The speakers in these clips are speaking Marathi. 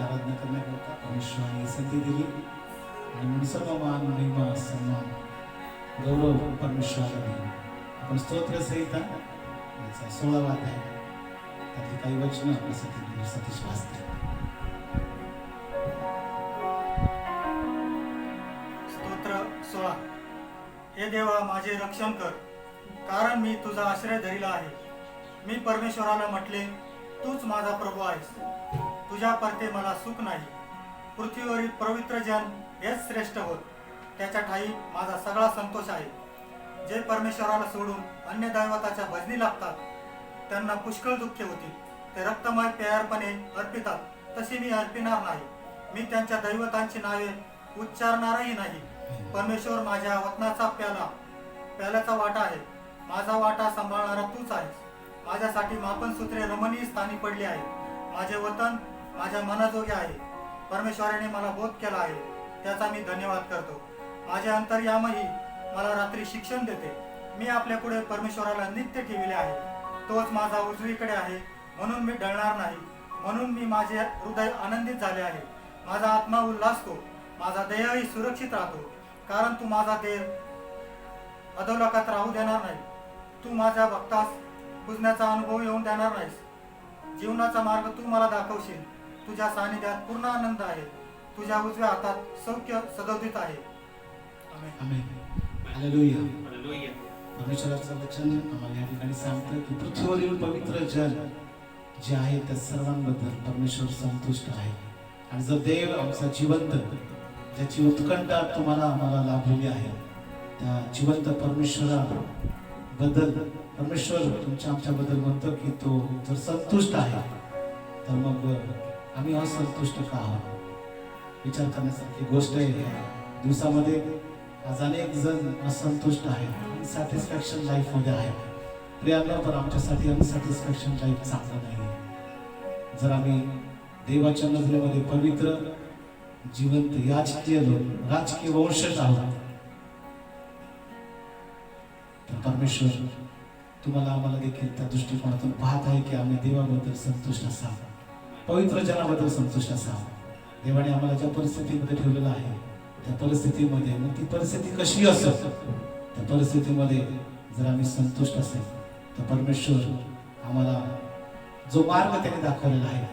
आराधना करण्याकरता परमेश्वराने संधी दिली आणि म्हणून सर्व मान महिमा सन्मान गौरव परमेश्वराला दिला. आपण स्तोत्र संहिता याचा 16वा अध्याय त्यातली काही वचनं आपल्यासाठी सतीश वाचते. स्तोत्र 16. हे देवा माझे रक्षण कर, कारण मी तुझा आश्रय धरिला आहे. मी परमेश्वराला म्हटले, तूच माझा प्रभू आहेस. तुझ्या परते मला सुख नाही. पृथ्वीवरील पवित्र जन हेच श्रेष्ठ होत. त्याच्या ठाई माझा सगळा संतोष आहे. जे परमेश्वराला सोडून अन्य दैवताच्या भजनी लागतात त्यांना पुष्कळ दुःखे होती. ते रक्तमय प्यारपणे अर्पितात, तशी मी अर्पिणार नाही. मी त्यांच्या दैवतांची नावे उच्चारणारही नाही. परमेश्वर माझ्या वतनाचा प्याल्याचा वाटा आहे. माझा वाटा सांभाळणारा तूच आहेस. माझ्यासाठी मापनसूत्रे रमणीय स्थानी पडली आहेत. माझे वतन माझ्या मनाजोगे आहे. परमेश्वराने मला बोध केला आहे, त्याचा मी धन्यवाद करतो. माझे अंतर्यामही मला रात्री शिक्षण देते. मी आपल्या पुढे परमेश्वराला नित्य ठेविले आहे. तोच माझा उजवीकडे आहे, म्हणून मी ढळणार नाही. म्हणून मी माझे हृदय आनंदित झाले आहे. माझा आत्मा उल्हासतो. माझा देहही सुरक्षित राहतो, कारण तू माझा देव अधोलोकात राहू देणार नाही. तू माझ्या भक्तास पूजण्याचा अनुभव येऊन देणार नाहीस. जीवनाचा मार्ग तू मला दाखवशील. तुझ्या सानिध्यात पूर्ण आनंद आहे. तुझ्या उजव्या हातात सौख्य सदोदित आहे. आमेन. हालेलुया. परमेश्वराचं वचन आम्हाला या ठिकाणी सांगतं की पृथ्वीवरील पवित्र जन जे आहे त्या सर्वांबद्दल परमेश्वर संतुष्ट आहे. आणि जर देव आमचा जिवंत, ज्याची उत्कंठा तुम्हाला आम्हाला लाभलेली आहे, त्या जिवंत परमेश्वराबद्दल परमेश्वर आमच्याबद्दल म्हणतो की तो जर संतुष्ट आहे तर मग आम्ही असंतुष्ट का आहोत? विचार करण्यासारखी गोष्ट आहे. दिवसामध्ये आज अनेक जण असंतुष्ट आहेत, अनसॅटिस्फॅक्शन लाईफमध्ये आहेत. प्रियांना, पण आमच्यासाठी अनसॅटिस्फॅक्शन लाईफ चांगलं नाही. जर आम्ही देवाच्या नजरेमध्ये पवित्र, जिवंत, राजकीय वंशज आहोत तर परमेश्वर तुम्हाला आम्हाला देखील त्या दृष्टिकोनातून पाहत आहे की आम्ही देवाबद्दल संतुष्ट असावं, पवित्र जनाबद्दल संतुष्ट असावं. देवाने आम्हाला ज्या परिस्थितीमध्ये ठेवलेलं आहे त्या परिस्थितीमध्ये, मग ती परिस्थिती कशी असो, त्या परिस्थितीमध्ये जर आम्ही संतुष्ट असेल तर परमेश्वर आम्हाला जो मार्ग त्याने दाखवलेला आहे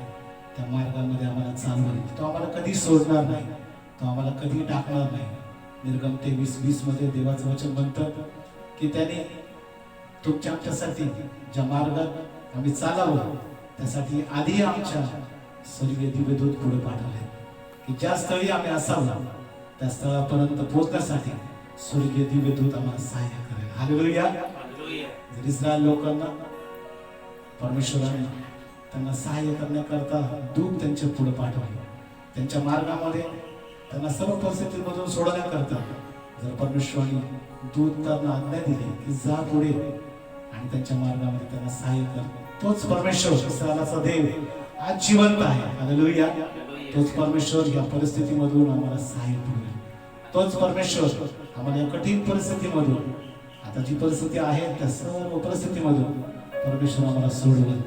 त्या मार्गामध्ये आम्हाला चालवेल. तो आम्हाला कधी सोडणार नाही, तो आम्हाला कधी टाकणार नाही. निर्गम 23:20 मध्ये देवाचं वचन म्हणतं की त्याने आमच्यासाठी ज्या मार्गात आम्ही चालावं त्यासाठी आधी आमच्या स्वर्गीय दिव्यदूत पुढे पाठवले की ज्या स्थळी आम्ही असावं त्या स्थळापर्यंत पोहोचण्यासाठी स्वर्गीय दिव्यदूत आम्हाला सहाय्य करेल. हालेलुया. जर इस्रायल लोकांना परमेश्वराने त्यांना सहाय्य करण्याकरता दूत त्यांच्या पुढे पाठवले, त्यांच्या मार्गामध्ये त्यांना सर्व परिस्थितीमधून सोडण्याकरता जर परमेश्वराने दूत त्यांना आज्ञा दिली की जा पुढे आणि त्यांच्या मार्गामध्ये त्यांना सहाय्य कर, तोच परमेश्वर इस्रायलाचा देव आज जिवंत आहे. हालेलुया. तोच परमेश्वर या परिस्थितीमधून आम्हाला सहाय्य पुरवेल. तोच परमेश्वर आम्हाला या कठीण परिस्थितीमधून, आता जी परिस्थिती आहे त्या सर्व परिस्थितीमधून परमेश्वर आम्हाला सोडवेल.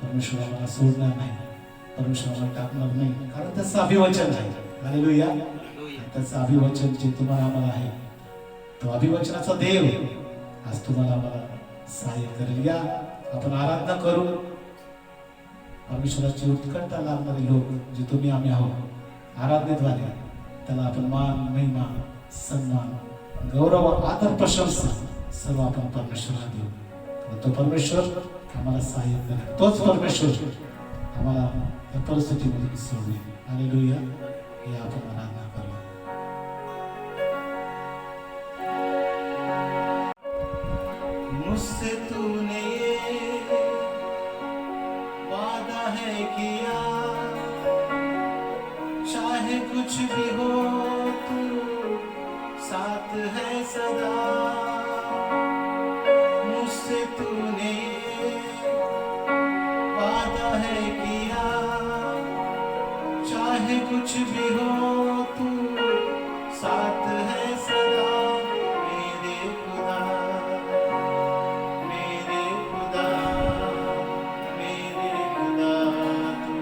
परमेश्वर आम्हाला सोडणार नाही, परमेश्वर आम्हाला टाकणार नाही, कारण त्याचं अभिवचन आहे. हालेलुया. त्याचं अभिवचन जे तुम्हाला आम्हाला आहे, तो अभिवचनाचा देव आज तुम्हाला आम्हाला सहाय्य करेल. या आपण आराधना करू. परमेश्वराची उत्कंठा लागणारे लोक जे तुम्ही आम्ही आहोत, आराधनेद्वारे त्याला आपण मान, महिमा, सन्मान, गौरव, आदर, प्रशंसा सर्व आपण परमेश्वराला देऊ. तो परमेश्वर आम्हाला सहाय्य करेल. तोच परमेश्वर आम्हाला या परिस्थितीमध्ये सोडवेल. हालेलुया. हे आपण आराधना करू. मुझसे तूने ये वादा है किया, चाहे कुछ भी हो तू साथ है सदा. मुझसे तूने ये वादा है किया, चाहे कुछ भी हो तू साथ है सदा. मेरे खुदा तू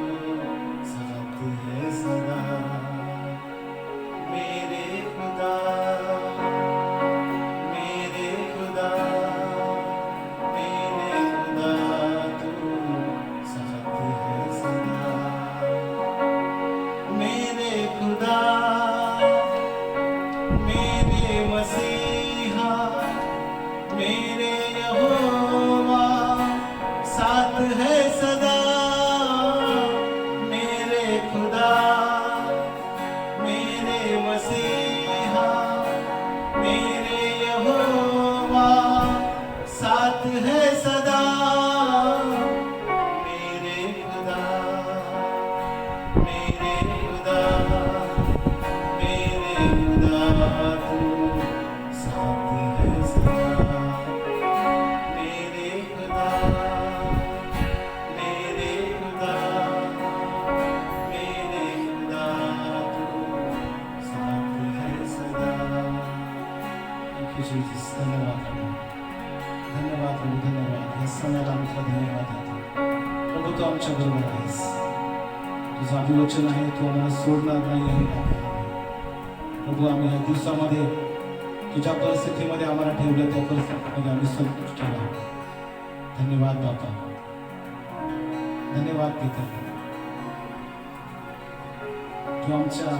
साथ है खुदा मेरे मसीहा मेरे यहोवा साथ है सदा मेरे खुदा मेरे मसीहा मेरे यहोवा साथ है सदा मेरे खुदा मेरे खुदा मेरे खुदा तू साथ है सदा मेरे खुदा मेरे खुदा मेरे खुदा तू साथ है सदा। Thank you, Jesus. धन्यवाद प्रभु, धन्यवाद प्रभू, धन्यवाद. या सणाला आम्ही तुला धन्यवाद देतो प्रभू. तू आमच्या बरोबर आहेस. तुझं अभिवचन आहे, तू आम्हाला सोडणार नाही आहे प्रभू. आम्ही या दिवसामध्ये तुझ्या परिस्थितीमध्ये आम्हाला ठेवलं, त्या परिस्थितीमध्ये आम्ही संतुष्ट राहू. धन्यवाद बापा, धन्यवाद पिता. तू आमच्या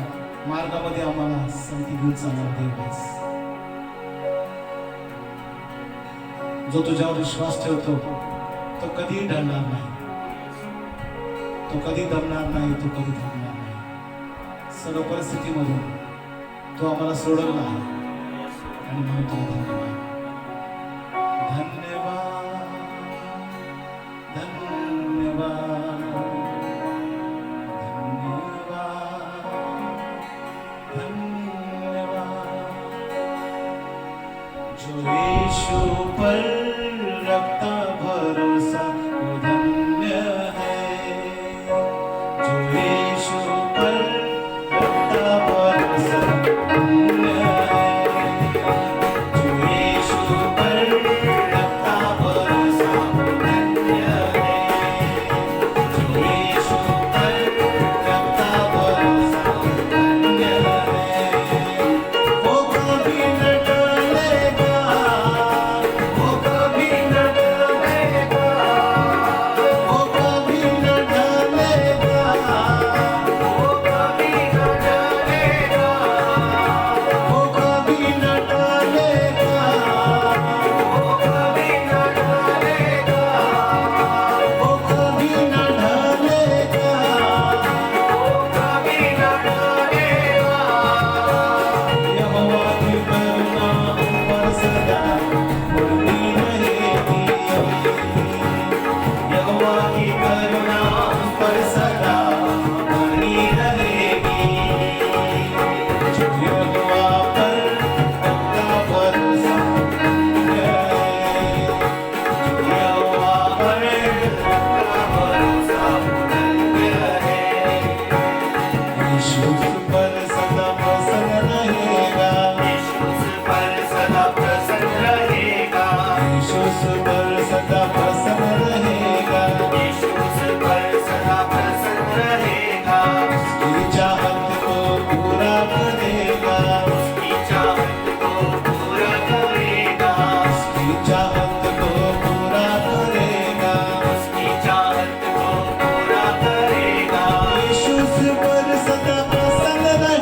मार्गामध्ये आम्हाला संधी घेऊन चालणार देव आहेस. जो तुझ्यावर विश्वास ठेवतो तो कधीही ढळणार नाही, तो कधी दमणार नाही, तो कधी थांबणार नाही. सर्व परिस्थितीमधून तो आम्हाला सोडवला आहे आणि म्हणून तुला धन्यवाद. धन्यवाद धन्यवाद धन्यवाद धन्यवाद. जो यीशु पर रखता भरोसा वो धन्य है. जो यीशु पर रखता भरोसा धन्य है. जो यीशु पर रखता भरोसा वो धन्य है. जो यीशु पर रखता भरोसा वो धन्य है. वो कभी न डरेगा, वो कभी न डरेगा, वो कभी न डरेगा, वो कभी न डरेगा, वो कभी न डरेगा, वो कभी न डरेगा, वो कभी न डरेगा, वो कभी न डरेगा. यहोवा की करुणा हम पर सदा बनी रहेगी. यहोवा की करुणा हम पर सदा बनी रहेगी. जो यहोवा पर रखता भरोसा धन्य है. जो यहोवा पर रखता भरोसा धन्य है. यीशु पर सदा प्रसन्न रहेगा. यीशु पर सदा प्रसन्न रहेगा. यीशु पर सदा प्रसन्न रहेगा. यीशु पर सदा प्रसन्न रहेगा. उसकी चाहत को पूरा करेगा. उसकी चाहत को पूरा करेगा. उसकी चाहत को पूरा करेगा. उसकी चाहत को पूरा करेगा. यीशु पर सदा प्रसन्न रहेगा.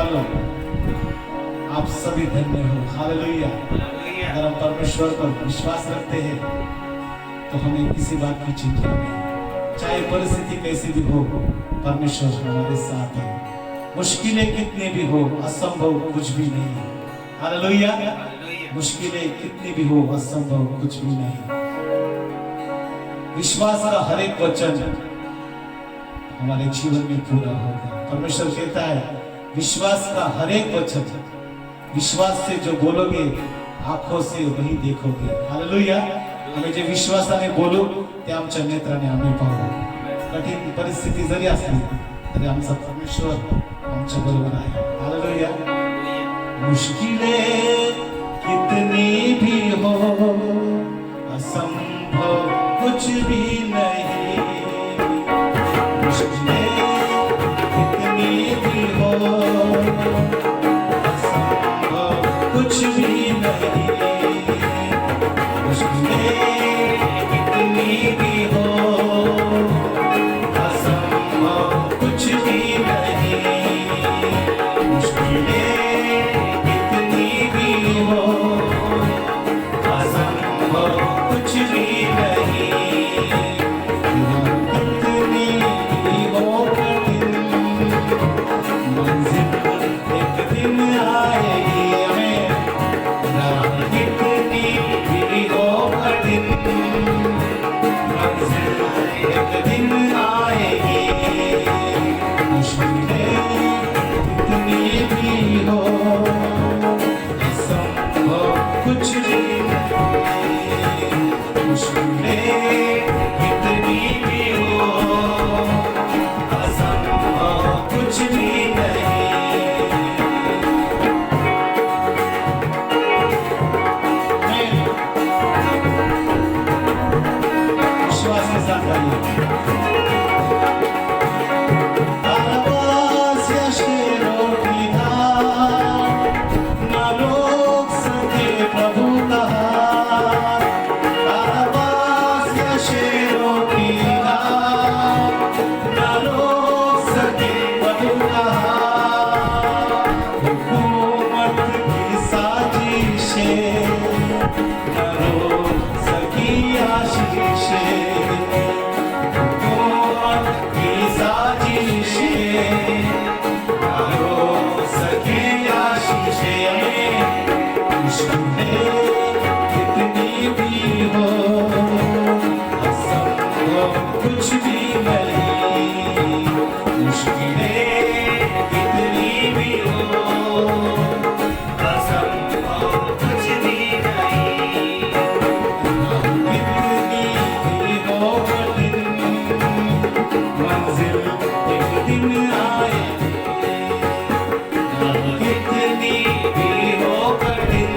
वालों, आप सभी धन्य हो। हालेलुया। अगर हम परमेश्वर पर विश्वास रखते हैं तो हमें किसी बात की चिंता नहीं, चाहे परिस्थिति कैसी भी हो, परमेश्वर हमारे साथ है। मुश्किलें कितनी भी हो, असंभव कुछ भी नहीं। हालेलुया। मुश्किलें कितनी भी हो, असंभव कुछ भी नहीं। विश्वास का हर एक वचन हमारे जीवन में पूरा होगा। परमेश्वर कहता है विश्वास का हर एक वचन, विश्वास से जो बोलोगे आंखों से वही देखोगे। हालेलुया। आम्ही जे विश्वासाने बोलू ते आमच्या नेत्राने आम्ही पाहू। कठीण परिस्थिती जरी असली तरी आमचा परमेश्वर आमच्या बरोबर आहे। हालेलुया। मुश्किलें कितनी भी हो, असंभव कुछ भी नहीं। मुश्किलें कितनी भी हो, असंभव कुछ भी नहीं। मुश्किलें कितनी भी हो, असंभव कुछ भी नहीं। मुश्किलें कितनी भी हो, असंभव कुछ भी नहीं। कितनी भी हो कठिन, मंजिल एक दिन आएगी हमें। कितनी भी हो कठिन, मंजिल एक दिन आएगी। मुश्किलें कितनी भी हो, असंभव कुछ भी नहीं। मुश्किलें कितनी भी हो, असंभव कुछ भी नहीं। विश्वास के साथ गाइए। आवाज़ या शेरों की धार, ना रोक सके प्रभु का हाथ। आवाज़ या शेरों की धार, ना रोक सके प्रभु का हाथ। हुकूमत की साजिशें ना रोक सकी आशीषें। हुकूमत की साजिशें ना रोक सकी आशीषें। मुश्किलें कितनी भी हो, असंभव कुछ भी नहीं। मुश्किलें कितनी भी हो, असंभव कुछ भी नहीं। कितनी भी हो कठिन, मंजिल एक दिन आएगी। कितनी भी हो कठिन,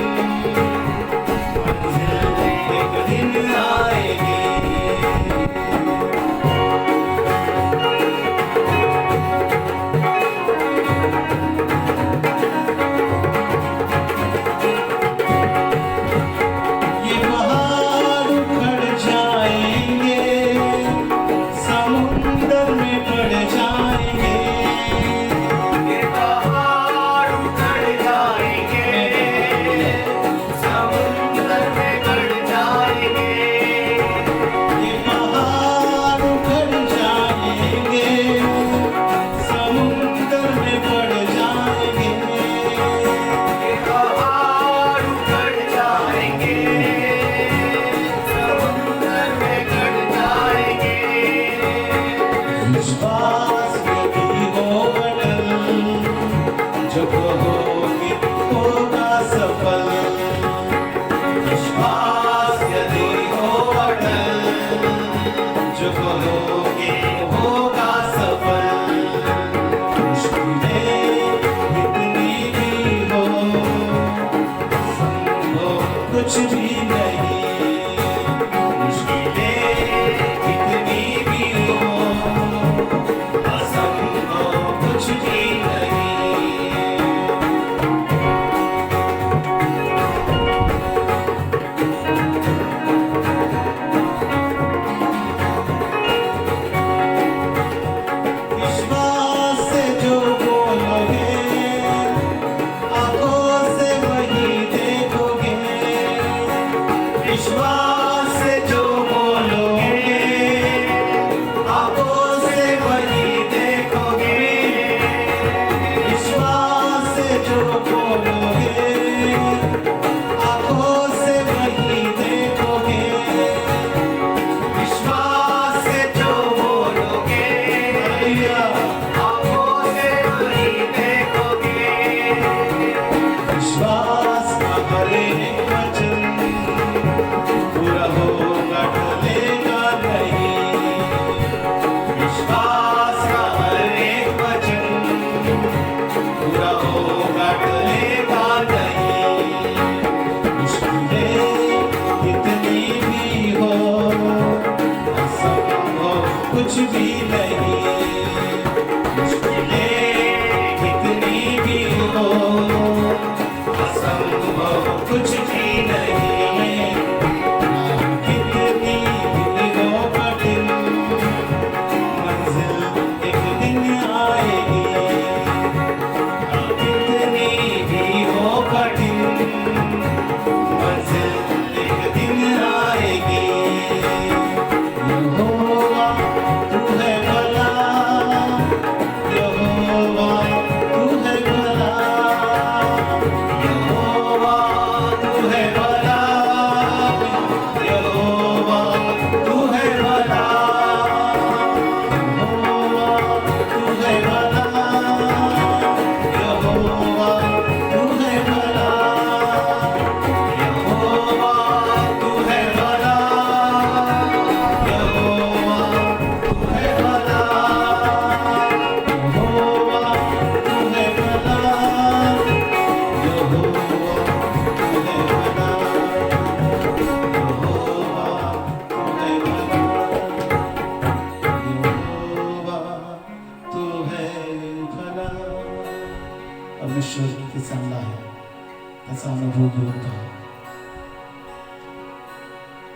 त्याचा अनुभव घेऊन पहा.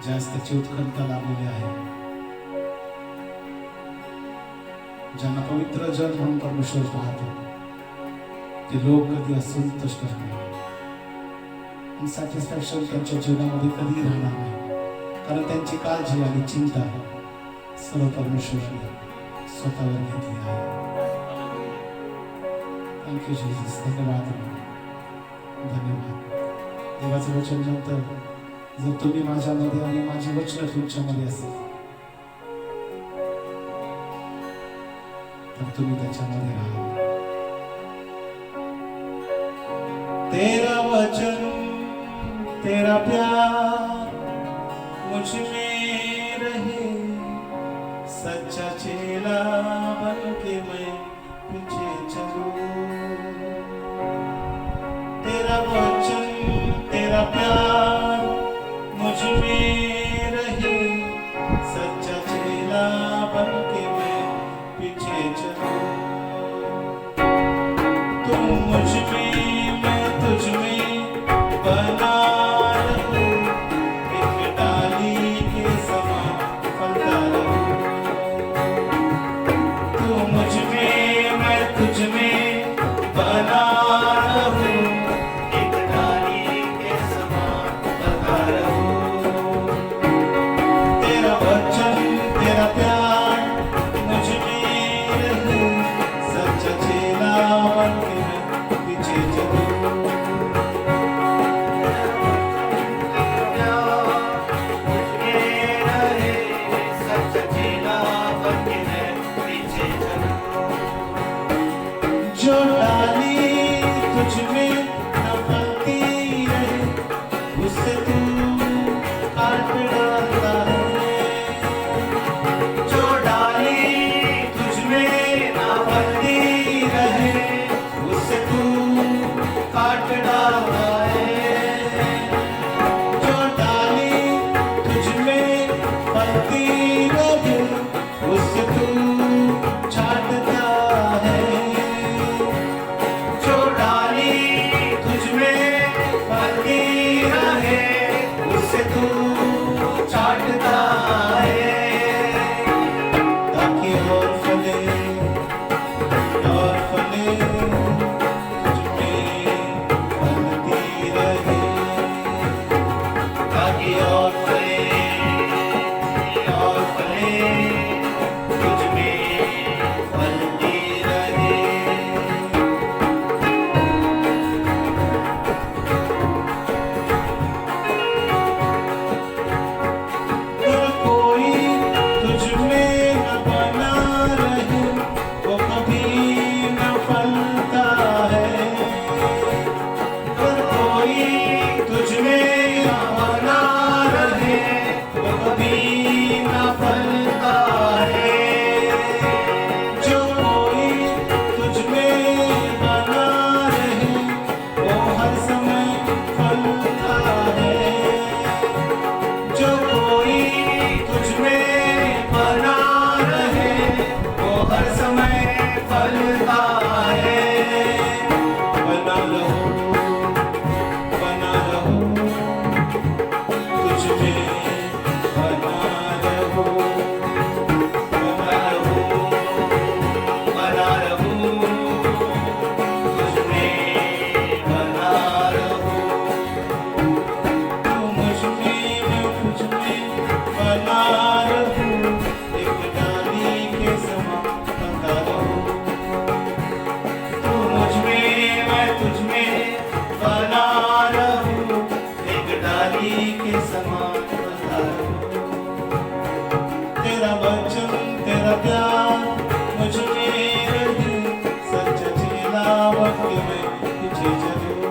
ज्यास त्याची उत्कंठा लागलेली आहे, ज्यांना पवित्र जन म्हणून परमेश्वर पाहतो, ते लोक कधी असंतुष्ट नाही. सॅटिस्फॅक्शन त्यांच्या जीवनामध्ये कधी राहणार नाही, कारण त्यांची काळजी आणि चिंता सर्व परमेश्वराने स्वतःवर घेतली आहे. Thank you Jesus. धन्यवाद, धन्यवाद. देवाचं वचन नंतर, जर तुम्ही माझ्यामध्ये आणि माझी वचन तुमच्यामध्ये असेल तर तुम्ही त्याच्यामध्ये राहा. तेरा वचन तेरा प्यार मुझ में रहे, सच्चा चेला बन के मैं पीछे चलूं. तेरा वचन तेरा प्यार मुझ में रहे, सच्चा चेला बन के मैं पीछे चलूं. तुम मुझ में मैं तुझ में बना रहूं, एक डाली के समान फलता रहूं. तू मुझ में मैं तुझ में बना रहूं, एक डाली के समान फलता रहूं. तेरा वचन तेरा प्यार मुझ में रहे, सच्चा चेला बन के मैं पीछे चलूं. जो डाली तुझ में न फलती रहे, उससे तू काट डालता है. जो डाली तुझ में न फलती रहे, उससे तू काट डालता है. जो डाली तुझ में फलती रहे, उससे तू छाटता है. जो डाली तुझ में फलती रहे, उससे तू छाटता है. ताकि और फले तुझ में फलती रहे, ताकि और फले तुझ में फलती रहे. अगर कोई तुझ में न बना रहे, वो कभी न फलता है. अगर कोई तुझ में न बना रहे, वो कभी न फलता है. जो कोई तुझ में बना रहे, वो हर समय फलता है. जो कोई तुझ में बना रहे, वो हर समय फलता है. बना रहो तुझ में, बना रहो तुझ में, बना रहो. तू मुझ में मैं तुझ में बना रहूं, एक डाली के समान बना रहूं. तू मुझ में मैं तुझ में बना रहूं, एक डाली के समान बना रहूं. तेरा वचन तेरा प्यार मुझ में रहे, सच्चा चेला बन के मैं पीछे चलूं.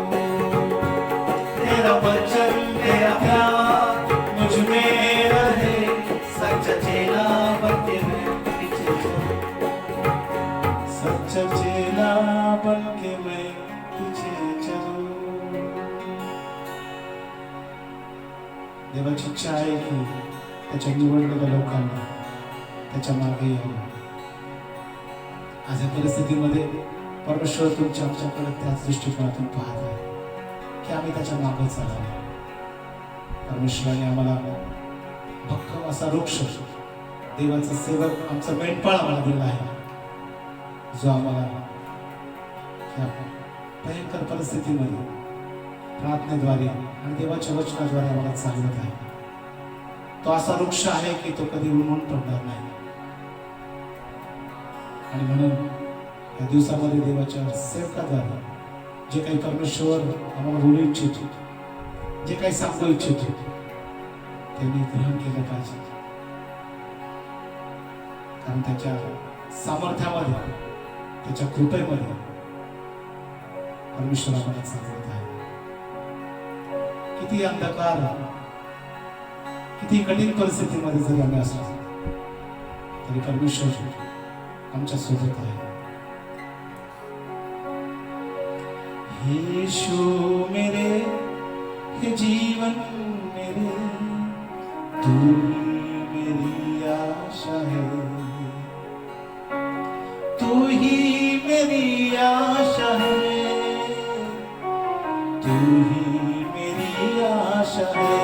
तेरा वचन तेरा प्यार मुझ में रहे, सच्चा चेला बन के मैं पीछे चलूं. सच्चा चेला बन के मैं पीछे चलूं. देवाची इच्छा आहे की त्याच्या निवडलेल्या लोकांना त्याच्या मागे यावं. आज या परिस्थितीमध्ये परमेश्वर तुमच्या आमच्याकडे त्याच दृष्टिकोनातून पाहत आहे. की आम्ही त्याच्या मागे चालावे. परमेश्वराने आम्हाला भक्कम असा वृक्ष, देवाचा सेवक, आमचा मेंढपाळ आम्हाला दिला आहे, जो आम्हाला या भयंकर परिस्थितीमध्ये प्रार्थनेद्वारे आणि देवाच्या वचनाद्वारे आम्हाला चालवत आहे. तो असा वृक्ष आहे की तो कधी उन्मळून पडणार नाही. आणि म्हणून या दिवसामध्ये देवाच्या सेवकाद्वारे जे काही परमेश्वर आम्हाला बोलू इच्छितो, जे काही सांगू इच्छितो, त्यांनी ग्रहण केलं पाहिजे. कारण त्याच्या सामर्थ्यामध्ये, त्याच्या कृपेमध्ये परमेश्वर आम्हाला चालवत आहे. किती अंधकार, किती कठीण परिस्थितीमध्ये जरी आम्ही असलो तरी परमेश्वर आमच्या सोबत आहे. यीशु मेरे, हे जीवन मेरे, तू ही मेरी आशा है, तू ही मेरी आशा है, तू ही मेरी आशा है.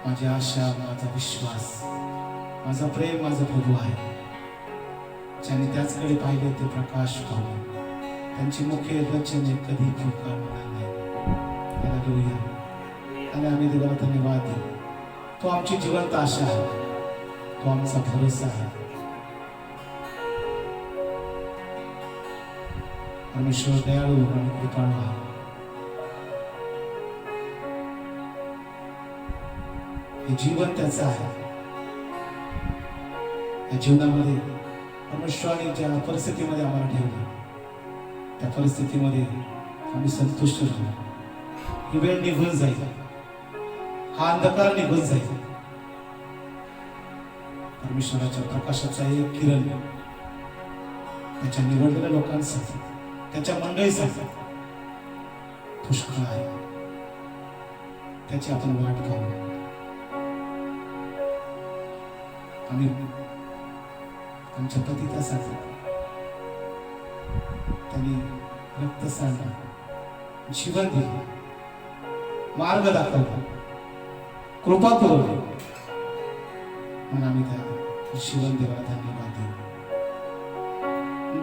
माझी आशा, माझा विश्वास, माझा प्रेम, माझा प्रभू आहे. ज्यांनी त्याचकडे पाहिले ते प्रकाश पावले. त्यांची मुखे रचने कधी फुलकार होणार नाही. हालेलुया. आणि आम्ही देवाला धन्यवाद देऊ. तो आमची जिवंत आशा आहे, तो आमचा भरोसा आहे. परमेश्वर दयाळू आणि कृपाळू आहे. हे जीवन त्याचं आहे. या जीवनामध्ये परमेश्वराने ज्या परिस्थितीमध्ये आम्हाला ठेवले त्या परिस्थितीमध्ये आम्ही संतुष्ट राहू. ही वेळ निघून जाईल, हा अंधकार निघून जाईल. परमेश्वराच्या प्रकाशाचा एक किरण त्याच्या निवडलेल्या लोकांसाठी, त्याच्या मंडळीसाठी पुष्कळ आहे. त्याची आपण वाट पाहू. आम्ही आमच्या पतितासाठी त्यांनी रक्त सांडलं, जीवन दिलं, मार्ग दाखवला, कृपा पुरवली. म्हणून आम्ही त्या जीवन देवाला धन्यवाद देऊ.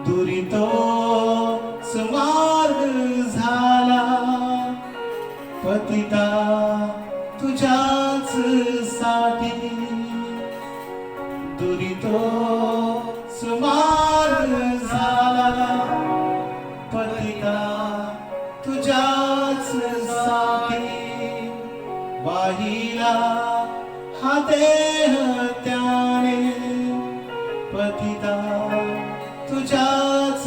दुरी तोच मार्ग झाला पतिता तुझ्याच साठी. दुरी तोच मार्ग झाला पतिता तुझ्याच साठी. वाहिला हा देह त्याने पतिता तुझ्याच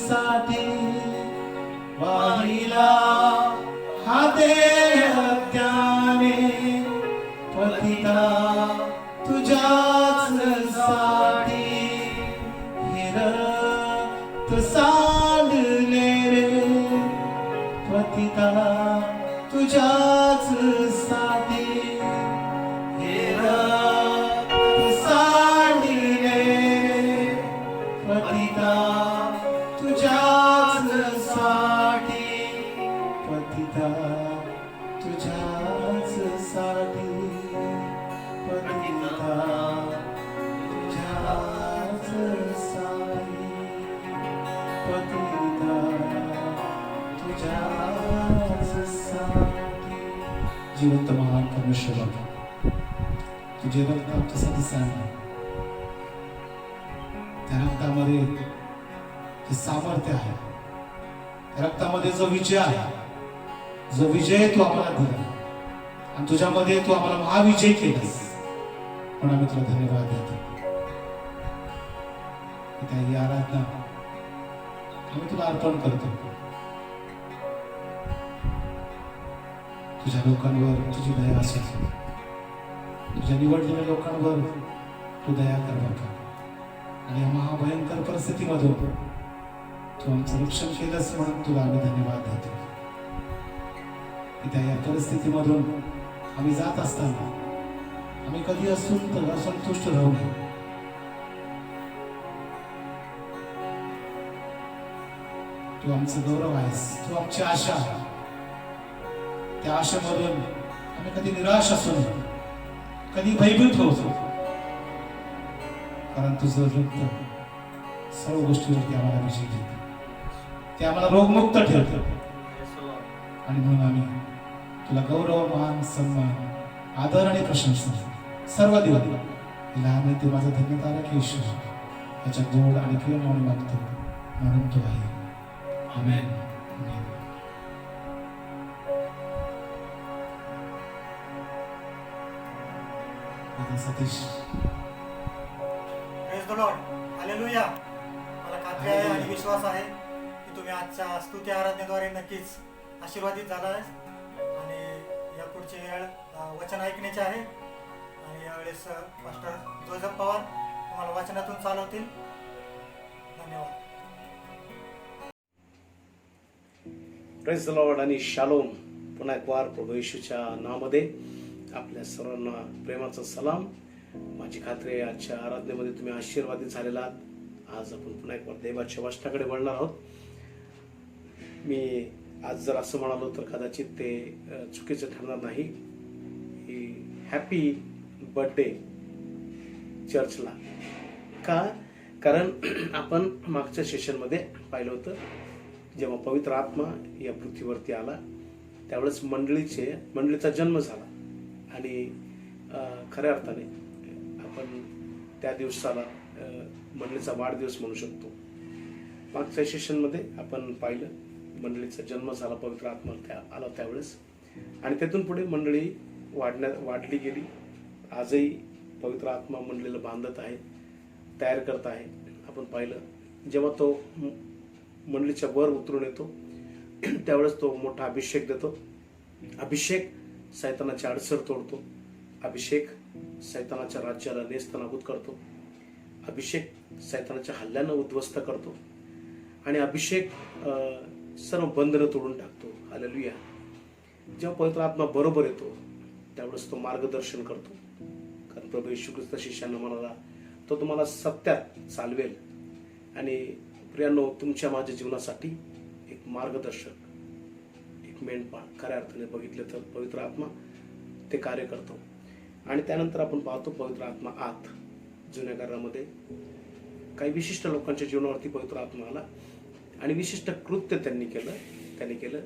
साठी. वाहिला हा देह त्याने पतिता तुझ्याच साठी. हे रक्त सांडले रे पतिता तुझ्याच साठी. हे रक्त सांडले रे पतिता तुझ्याच साठी. पतिता तुझ्याच साठी. पतिता तुझ्याच साठी. पतिता तुझ्याच साठी. जिवंत महान परमेश्वर तुझे रक्त आमच्यासाठी सांडले. त्या रक्तामध्ये जे सामर्थ्य आहे, त्या रक्तामध्ये जो विजय आहे, जो विजय तू आम्हाला दिला आणि तुझ्यामध्ये तू आम्हाला महाविजय केलास. म्हणून आम्ही तुला धन्यवाद देतो. ही आराधना आम्ही तुला अर्पण करतो. तुझ्या लोकांवर तुझी दया असेल, तुझ्या निवडलेल्या लोकांवर तू दया कर बाबा. आणि या महाभयंकर परिस्थितीमधून तू आमचं रक्षण केलंस म्हणून तुला आम्ही धन्यवाद देतो. त्या या परिस्थितीमधून आम्ही जात असताना आम्ही कधी असंतुष्ट राहू नये. तू आमचं गौरव आहेस, तू आमची आशा. त्या आशेमधून आम्ही कधी निराश असू नये, कधी भयभीत होतो. कारण तुझं रक्त सर्व गोष्टीवरती आम्हाला विजय देते, ते आम्हाला रोगमुक्त ठेवतं. आणि म्हणून आम्ही तुला गौरव, मान, सन्मान, आदर आणि प्रशंसा सर्व देऊ. लहान ते माझा धन्यतारक येशू याच्या गोड आणि प्रिय नावाने मागतो म्हणून तो आहे. Amen. Amen. Satish. Praise the lord. Hallelujah. मला खात्री आहे आणि विश्वास आहे की तुम्ही आजच्या स्तुती आराधनेद्वारे नक्कीच आशीर्वादित झाला आहे. आणि या पुढची वेळ वचन ऐकण्याची आहे. आणि यावेळेस पास्टर जोसेफ पवार तुम्हाला वचनातून चालवतील. धन्यवाद. प्रेज द लॉर्ड आणि शालोम. पुन्हा एक वार प्रभू येशूच्या नावामध्ये आपल्या सर्वांना प्रेमाचा सलाम. माझी खात्री आहे आजच्या आराधनेमध्ये तुम्ही आशीर्वादित झालेला आहात. आज आपण पुन्हा एक वार देवाच्या वचनाकडे वळणार आहोत. मी आज जर असं म्हणालो तर कदाचित ते चुकीचं ठरणार नाही. हॅपी बर्थडे चर्चला. का कारण आपण मागच्या सेशनमध्ये पाहिलं होतं, जेव्हा पवित्र आत्मा या पृथ्वीवरती आला त्यावेळेस मंडळीचा जन्म झाला. आणि खऱ्या अर्थाने आपण त्या दिवसाला मंडळीचा वाढदिवस म्हणू शकतो. मागच्या सेशनमध्ये आपण पाहिलं मंडळीचा जन्म झाला, पवित्र आत्मा आला त्यावेळेस, आणि त्यातून पुढे मंडळी वाढली गेली. आजही पवित्र आत्मा मंडळीला बांधत आहे, तयार करत आहे. आपण पाहिलं जेव्हा तो मंडळीच्या वर उतरून येतो त्यावेळेस तो मोठा अभिषेक देतो. अभिषेक सैतानाची अडसर तोडतो. अभिषेक सैतानाच्या राज्याला नेस्तनाबूत करतो. अभिषेक सैतानाच्या हल्ल्यानं उद्ध्वस्त करतो. आणि अभिषेक सर्व बंधनं तोडून टाकतो. हालेलुया. जेव्हा पवित्र आत्मा बरोबर येतो त्यावेळेस तो मार्गदर्शन करतो. कारण प्रभू येशू ख्रिस्त शिष्यांना म्हणाला, तो तुम्हाला सत्यात चालवेल. आणि प्रियांनो, तुमच्या माझ्या जीवनासाठी एक मार्गदर्शक, एक मेंढपाळ खऱ्या अर्थाने बघितलं तर पवित्र आत्मा ते कार्य करतो. आणि त्यानंतर आपण पाहतो पवित्र आत्मा आत जुन्या करारामध्ये काही विशिष्ट लोकांच्या जीवनावरती पवित्र आत्मा आला आणि विशिष्ट कृत्य त्यांनी केलं,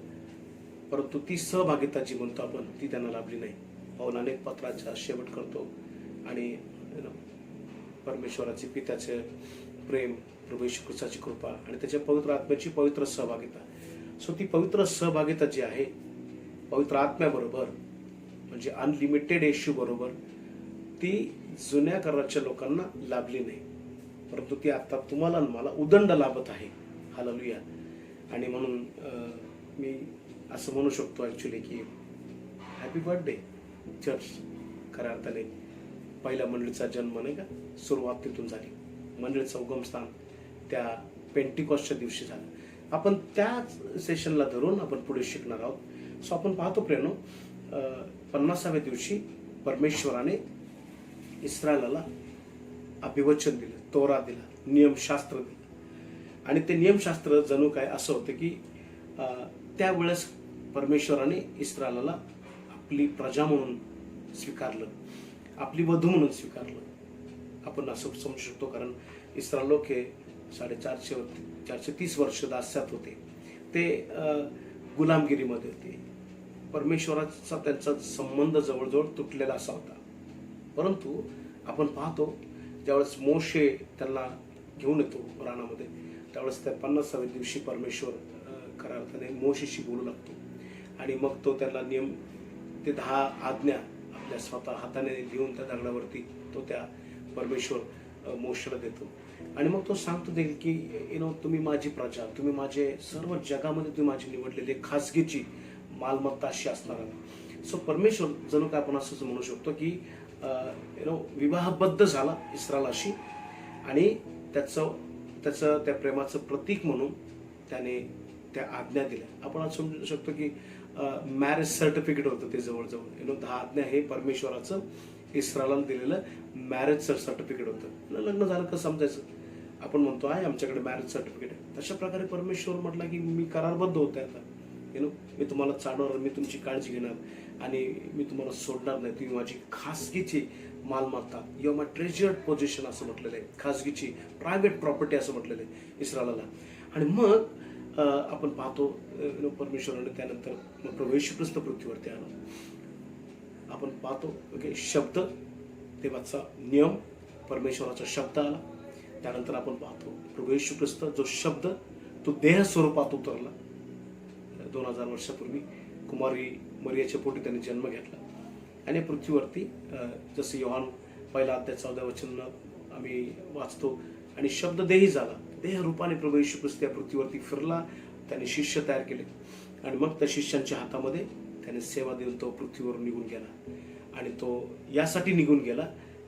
परंतु ती सहभागिता जी म्हणतो आपण ती त्यांना लाभली नाही. पाऊल अनेक पत्राचा शेवट करतो आणि परमेश्वराचे पित्याचे प्रेम, प्रभू येशू ख्रिस्ताची कृपा आणि त्याच्या पवित्र आत्म्याची पवित्र सहभागिता. सो ती पवित्र सहभागिता जी आहे पवित्र आत्म्याबरोबर, म्हणजे अनलिमिटेड येशू बरोबर, ती जुन्या कराराच्या लोकांना लाभली नाही, परंतु ती आता तुम्हाला आणि मला उदंड लाभत आहे. हालेलुया. आणि म्हणून मी असं म्हणू शकतो ऍक्च्युली की हॅपी बर्थडे चर्च. खऱ्या अर्थाने पहिल्या मंडळीचा जन्म नाही का, सुरुवात तिथून झाली. मंडळीचं उगमस्थान त्या पेंटिकॉस्टच्या दिवशी झालं. आपण त्या सेशनला धरून आपण पुढे शिकणार आहोत. सो आपण पाहतो प्रियांनो, 50व्या दिवशी परमेश्वराने इस्रायलाला अभिवचन दिलं, तोरा दिला, नियमशास्त्र दिलं. आणि ते नियमशास्त्र जणू काय असं होतं की त्यावेळेस परमेश्वराने इस्रायलाला आपली प्रजा म्हणून स्वीकारलं, आपली वधू म्हणून स्वीकारलं. आपण असं समजू शकतो, कारण इस्रायल लोक हे 430 वर्ष दास्यात होते. ते गुलामगिरीमध्ये होते. परमेश्वराचा त्यांचा संबंध जवळजवळ तुटलेला असा होता. परंतु आपण पाहतो ज्यावेळेस मोशे त्यांना घेऊन येतो रानामध्ये, त्यावेळेस त्या 50व्या दिवशी परमेश्वर खऱ्या अर्थाने मोशेशी बोलू लागतो. आणि मग तो त्याला नियम, ते 10 आज्ञा आपल्या स्वतः हाताने लिहून त्या दगडावरती तो त्या परमेश्वर मोशेला देतो. आणि मग तो सांगतो देखील की तुम्ही माझी प्रजा, तुम्ही माझे सर्व जगामध्ये तुम्ही माझी निवडलेली खासगीची मालमत्ता अशी असणार आहे. सो परमेश्वर जणू काय आपण असंच म्हणू शकतो की विवाहबद्ध झाला इस्रायलाशी आणि त्याचं त्या प्रेमाचं प्रतीक म्हणून त्याने त्या आज्ञा दिल्या. आपण आज समजू शकतो की मॅरेज सर्टिफिकेट होतं ते जवळजवळ 10 आज्ञा हे परमेश्वराचं इस्रायलाला दिलेलं मॅरेज सर्टिफिकेट होतं. लग्न झालं कसं समजायचं, आपण म्हणतो आहे आमच्याकडे मॅरेज सर्टिफिकेट आहे. तशा प्रकारे परमेश्वर म्हटलं की मी करारबद्ध होते आता, मी तुम्हाला चालवणार, मी तुमची काळजी घेणार आणि मी तुम्हाला सोडणार नाही. तुम्ही माझी खासगीची मालमत्ता, you are my treasured position असं म्हटलेलं आहे, खासगीची प्रायव्हेट प्रॉपर्टी असं म्हटलेलं आहे इस्रायलाला. आणि मग आपण पाहतो परमेश्वराने त्यानंतर प्रभू येशू ख्रिस्त पृथ्वीवरती आला. आपण पाहतो शब्द, देवाचा नियम, परमेश्वराचा शब्द आला. त्यानंतर आपण पाहतो प्रभू येशू ख्रिस्त जो शब्द तो देह स्वरूपात उतरला. 2000 वर्षापूर्वी कुमारी मरियाच्या पोटी त्याने जन्म घेतला आणि पृथ्वीवरती जसं योहान 1:14 आम्ही वाचतो, आणि शब्द देही झाला, देह रूपाने प्रभू येशू ख्रिस्त या पृथ्वीवरती फिरला. त्याने शिष्य तयार केले आणि मग त्या शिष्यांच्या हातामध्ये त्याने सेवा देऊन तो पृथ्वीवरून निघून गेला. आणि तो यासाठी निघून गेला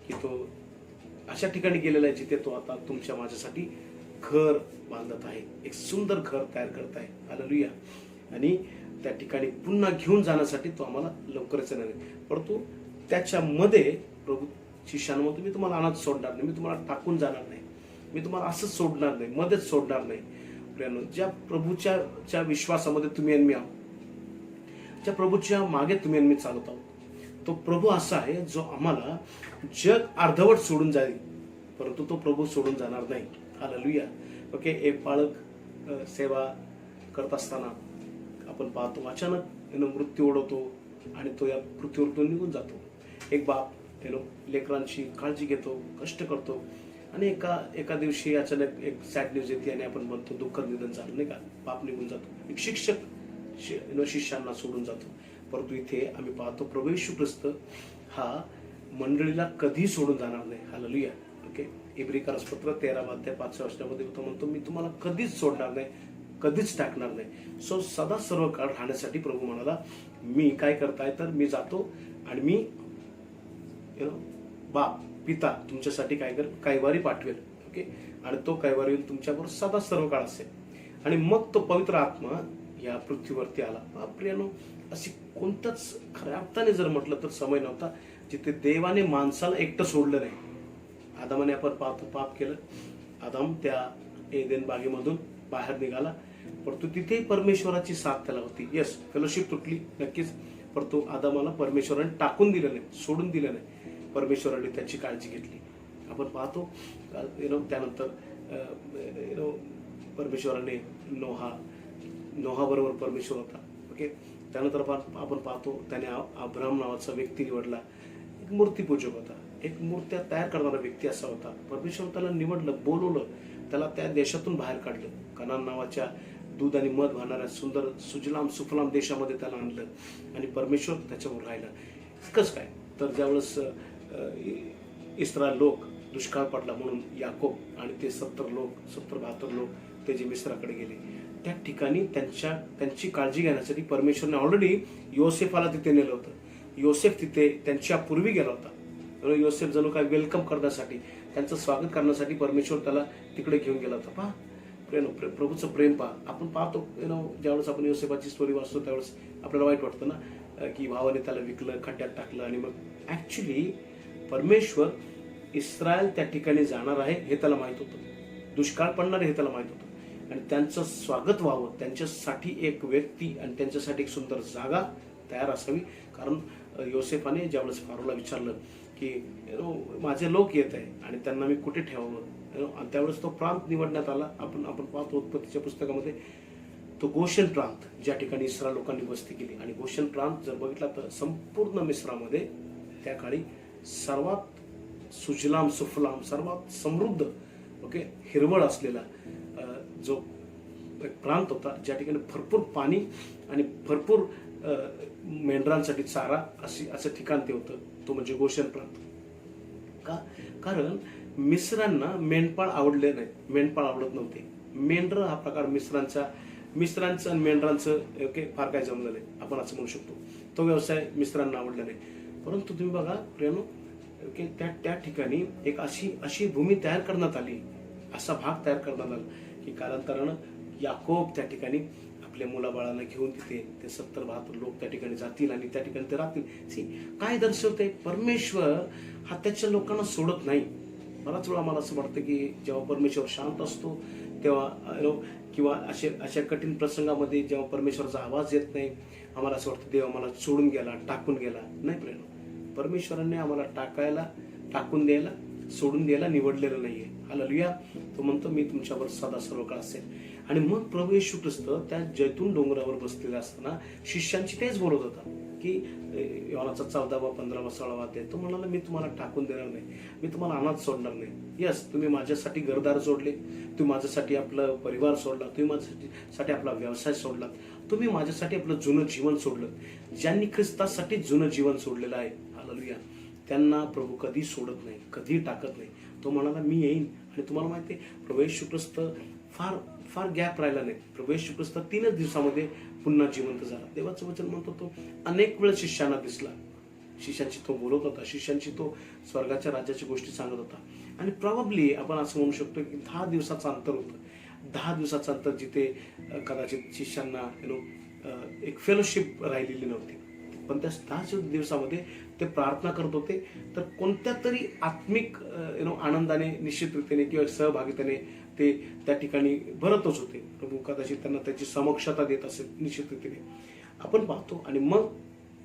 की तो अशा ठिकाणी गेलेला आहे जिथे तो आता तुमच्या माझ्यासाठी घर बांधत आहे, एक सुंदर घर तयार करत आहे. हालेलुया. आणि त्या ठिकाणी पुन्हा घेऊन जाण्यासाठी तो आम्हाला लवकरच येणार आहे. परंतु त्याच्यामध्ये प्रभू शिष्यांमध्ये मी तुम्हाला अनाथ सोडणार नाही, मी तुम्हाला टाकून जाणार नाही, मी तुम्हाला असंच सोडणार नाही, मध्येच सोडणार नाही. प्रियांनो, ज्या प्रभूच्या विश्वासामध्ये तुम्ही आणि मी आहोत, ज्या प्रभूच्या मागे तुम्ही आणि मी चालत आहोत, तो प्रभू असा आहे जो आम्हाला जग अर्धवट सोडून जाईल परंतु तो प्रभू सोडून जाणार नाही. हालेलुया. ओके. एक पालक सेवा करत असताना आपण पाहतो अचानक मृत्यू ओढवतो आणि तो या पृथ्वीवरून निघून जातो. एक बाप लेकरांची काळजी घेतो, कष्ट करतो आणि एका दिवशी अचानक एक सॅड न्यूज येते आणि आपण म्हणतो दुःखद निधन झालं, नाही का, बाप निघून जातो. एक शिक्षक शिष्यांना सोडून जातो. परंतु इथे आम्ही पाहतो प्रभू येशू ख्रिस्त हा मंडळीला कधी सोडून जाणार नाही. हालेलुया. ओके. इब्रिकरपत्र 13:5 तो म्हणतो मी तुम्हाला कधीच सोडणार नाही, कधीच टाकणार नाही. सो सदा सर्व काळ राहण्यासाठी प्रभू म्हणाला मी काय करताय तर मी जातो आणि मी बाप पिता तुमच्यासाठी काय कर कैवारी पाठवेल. ओके. आणि तो कैवारी तुमच्याबरोबर सदा सर्व काळ असेल. आणि मग तो पवित्र आत्मा या पृथ्वीवरती आला. प्रियानो, अशी कोणत्याच खऱ्या अर्थाने जर म्हटलं तर समय नव्हता जिथे देवाने माणसाला एकटं सोडलं नाही. आदामाने आपण पाहतो पाप केलं. आदाम त्या एदेन बागेमधून बाहेर निघाला, परंतु तिथे परमेश्वराची साथ त्याला होती. येस, फेलोशिप तुटली नक्कीच, परंतु आदामाला परमेश्वराने टाकून दिलं नाही, सोडून दिलं नाही. परमेश्वराने त्याची काळजी घेतली. आपण पाहतो त्यानंतर परमेश्वराने नोहा बरोबर परमेश्वर होता. ओके. त्यानंतर आपण पाहतो त्याने अब्राहम नावाचा व्यक्ती निवडला. एक मूर्तीपूजक होता, एक मूर्त्या तयार करणारा व्यक्ती असा होता. परमेश्वर त्याला निवडलं, बोलवलं, त्याला त्या देशातून बाहेर काढलं. कनान नावाच्या दूध आणि मध वाहणाऱ्या सुंदर सुजलाम सुफलाम देशामध्ये त्याला आणलं आणि परमेश्वर त्याच्यावर राहिला. इतकंच काय तर ज्यावेळेस इस्रायल लोक दुष्काळ पडला म्हणून याकोब आणि ते 70-72 लोक ते जे मिस्राकडे गेले, त्या ठिकाणी त्यांची काळजी घेण्यासाठी परमेश्वरने ऑलरेडी योसेफाला तिथे नेलं होतं. योसेफ तिथे त्यांच्या पूर्वी गेला होता. योसेफ जणू काय वेलकम करण्यासाठी, त्यांचं स्वागत करण्यासाठी परमेश्वर त्याला तिकडे घेऊन गेला होता. पहा प्रभूचं प्रेम पहा. आपण पाहतो ज्यावेळेस आपण योसेफाची स्टोरी वाचतो त्यावेळेस आपल्याला वाईट वाटतं ना की भावाने त्याला विकलं, खड्ड्यात टाकलं. आणि मग ऍक्च्युली परमेश्वर इस्रायल त्या ठिकाणी जाणार आहे हे त्याला माहित होतं, दुष्काळ पडणार हे त्याला माहित होतं आणि त्यांचं स्वागत व्हावं, त्यांच्यासाठी एक व्यक्ती आणि त्यांच्यासाठी एक सुंदर जागा तयार असावी. कारण योसेफाने ज्यावेळेस फारोला विचारलं की माझे लोक येत आहे आणि त्यांना मी कुठे ठेवावं, आणि त्यावेळेस तो प्रांत निवडण्यात आला. आपण पाहतो उत्पत्तीच्या पुस्तकामध्ये तो गोशन प्रांत, ज्या ठिकाणी इस्रायल लोकांनी वस्ती केली. आणि गोशन प्रांत जर बघितला तर संपूर्ण मिस्रामध्ये त्या काळी सर्वात सुजलाम सुफलाम, सर्वात समृद्ध, ओके, हिरवळ असलेला जो एक प्रांत होता, ज्या ठिकाणी भरपूर पाणी आणि भरपूर मेंढरांसाठी चारा असं ठिकाण ते होतं. तो म्हणजे गोशन प्रांत. का? कारण मिस्रांना मेंढपाळ आवडले नाही, मेंढपाळ आवडत नव्हते. मेंढर हा प्रकार मिस्रांचं आणि मेंढरांचं ओके फार काय जमलं नाही, आपण असं म्हणू शकतो. तो व्यवसाय मिस्रांना आवडला नाही. परंतु तुम्ही बघा प्रियानो, ओके, त्या ठिकाणी एक अशी भूमी तयार करण्यात आली, असा भाग तयार करण्यात आला की कालांतरानं याकोब त्या ठिकाणी आपल्या मुलाबाळांना घेऊन तिथे ते 70-72 लोक त्या ठिकाणी जातील आणि त्या ठिकाणी ते राहतील. काय दर्शवते? परमेश्वर हा त्याच्या लोकांना सोडत नाही. बराच वेळा मला असं वाटतं की जेव्हा परमेश्वर शांत असतो तेव्हा किंवा अशा कठीण प्रसंगामध्ये जेव्हा परमेश्वराचा आवाज येत नाही, आम्हाला असं वाटतं देव आम्हाला सोडून गेला, टाकून गेला. नाही प्रेरणा, परमेश्वराने आम्हाला टाकून द्यायला, सोडून द्यायला निवडलेलं नाहीये. हालेलुया. तो म्हणतो मी तुमच्यावर सदा सर्व काळ असेल. आणि मग प्रभू येशू ख्रिस्त त्या जैतून डोंगरावर बसलेला असताना शिष्यांची तेच बोलत होता की योहानाचा 14वा 15वा 16वा अध्याय, तो म्हणाला मी तुम्हाला टाकून देणार नाही, मी तुम्हाला अनाथ सोडणार नाही. यस, तुम्ही माझ्यासाठी घरदार सोडले, तुम्ही माझ्यासाठी आपलं परिवार सोडला, तुम्ही माझ्यासाठी आपला व्यवसाय सोडला, तुम्ही माझ्यासाठी आपलं जुनं जीवन सोडलं. ज्यांनी ख्रिस्तासाठी जुनं जीवन सोडलेलं आहे, हालेलुया, त्यांना प्रभू कधी सोडत नाही, कधी टाकत नाही. तो म्हणाला मी येईन. आणि तुम्हाला माहिती आहे प्रभू येशू ख्रिस्त फार गॅप राहिला नाही. प्रभू येशू ख्रिस्त 3 दिवसामध्ये पुन्हा जिवंत झाला. देवाचं वचन म्हणतो तो अनेक वेळ शिष्यांना दिसला, शिष्यांची तो बोलत होता, शिष्यांची तो स्वर्गाच्या राज्याची गोष्टी सांगत होता. आणि प्रॉब्ली आपण असं म्हणू शकतो की 10 दिवसाचं अंतर होतं. 10 दिवसाचं अंतर जिथे कदाचित शिष्यांना एक फेलोशिप राहिलेली नव्हती, पण त्या 10 दिवसामध्ये ते प्रार्थना करत होते. तर कोणत्या तरी आत्मिक आनंदाने, निश्चित रीतीने किंवा सहभागितेने ते त्या ठिकाणी भरतच होते. प्रभू कदाचित त्यांना त्याची समक्षता देत असेल निश्चित रीतीने आपण पाहतो. आणि मग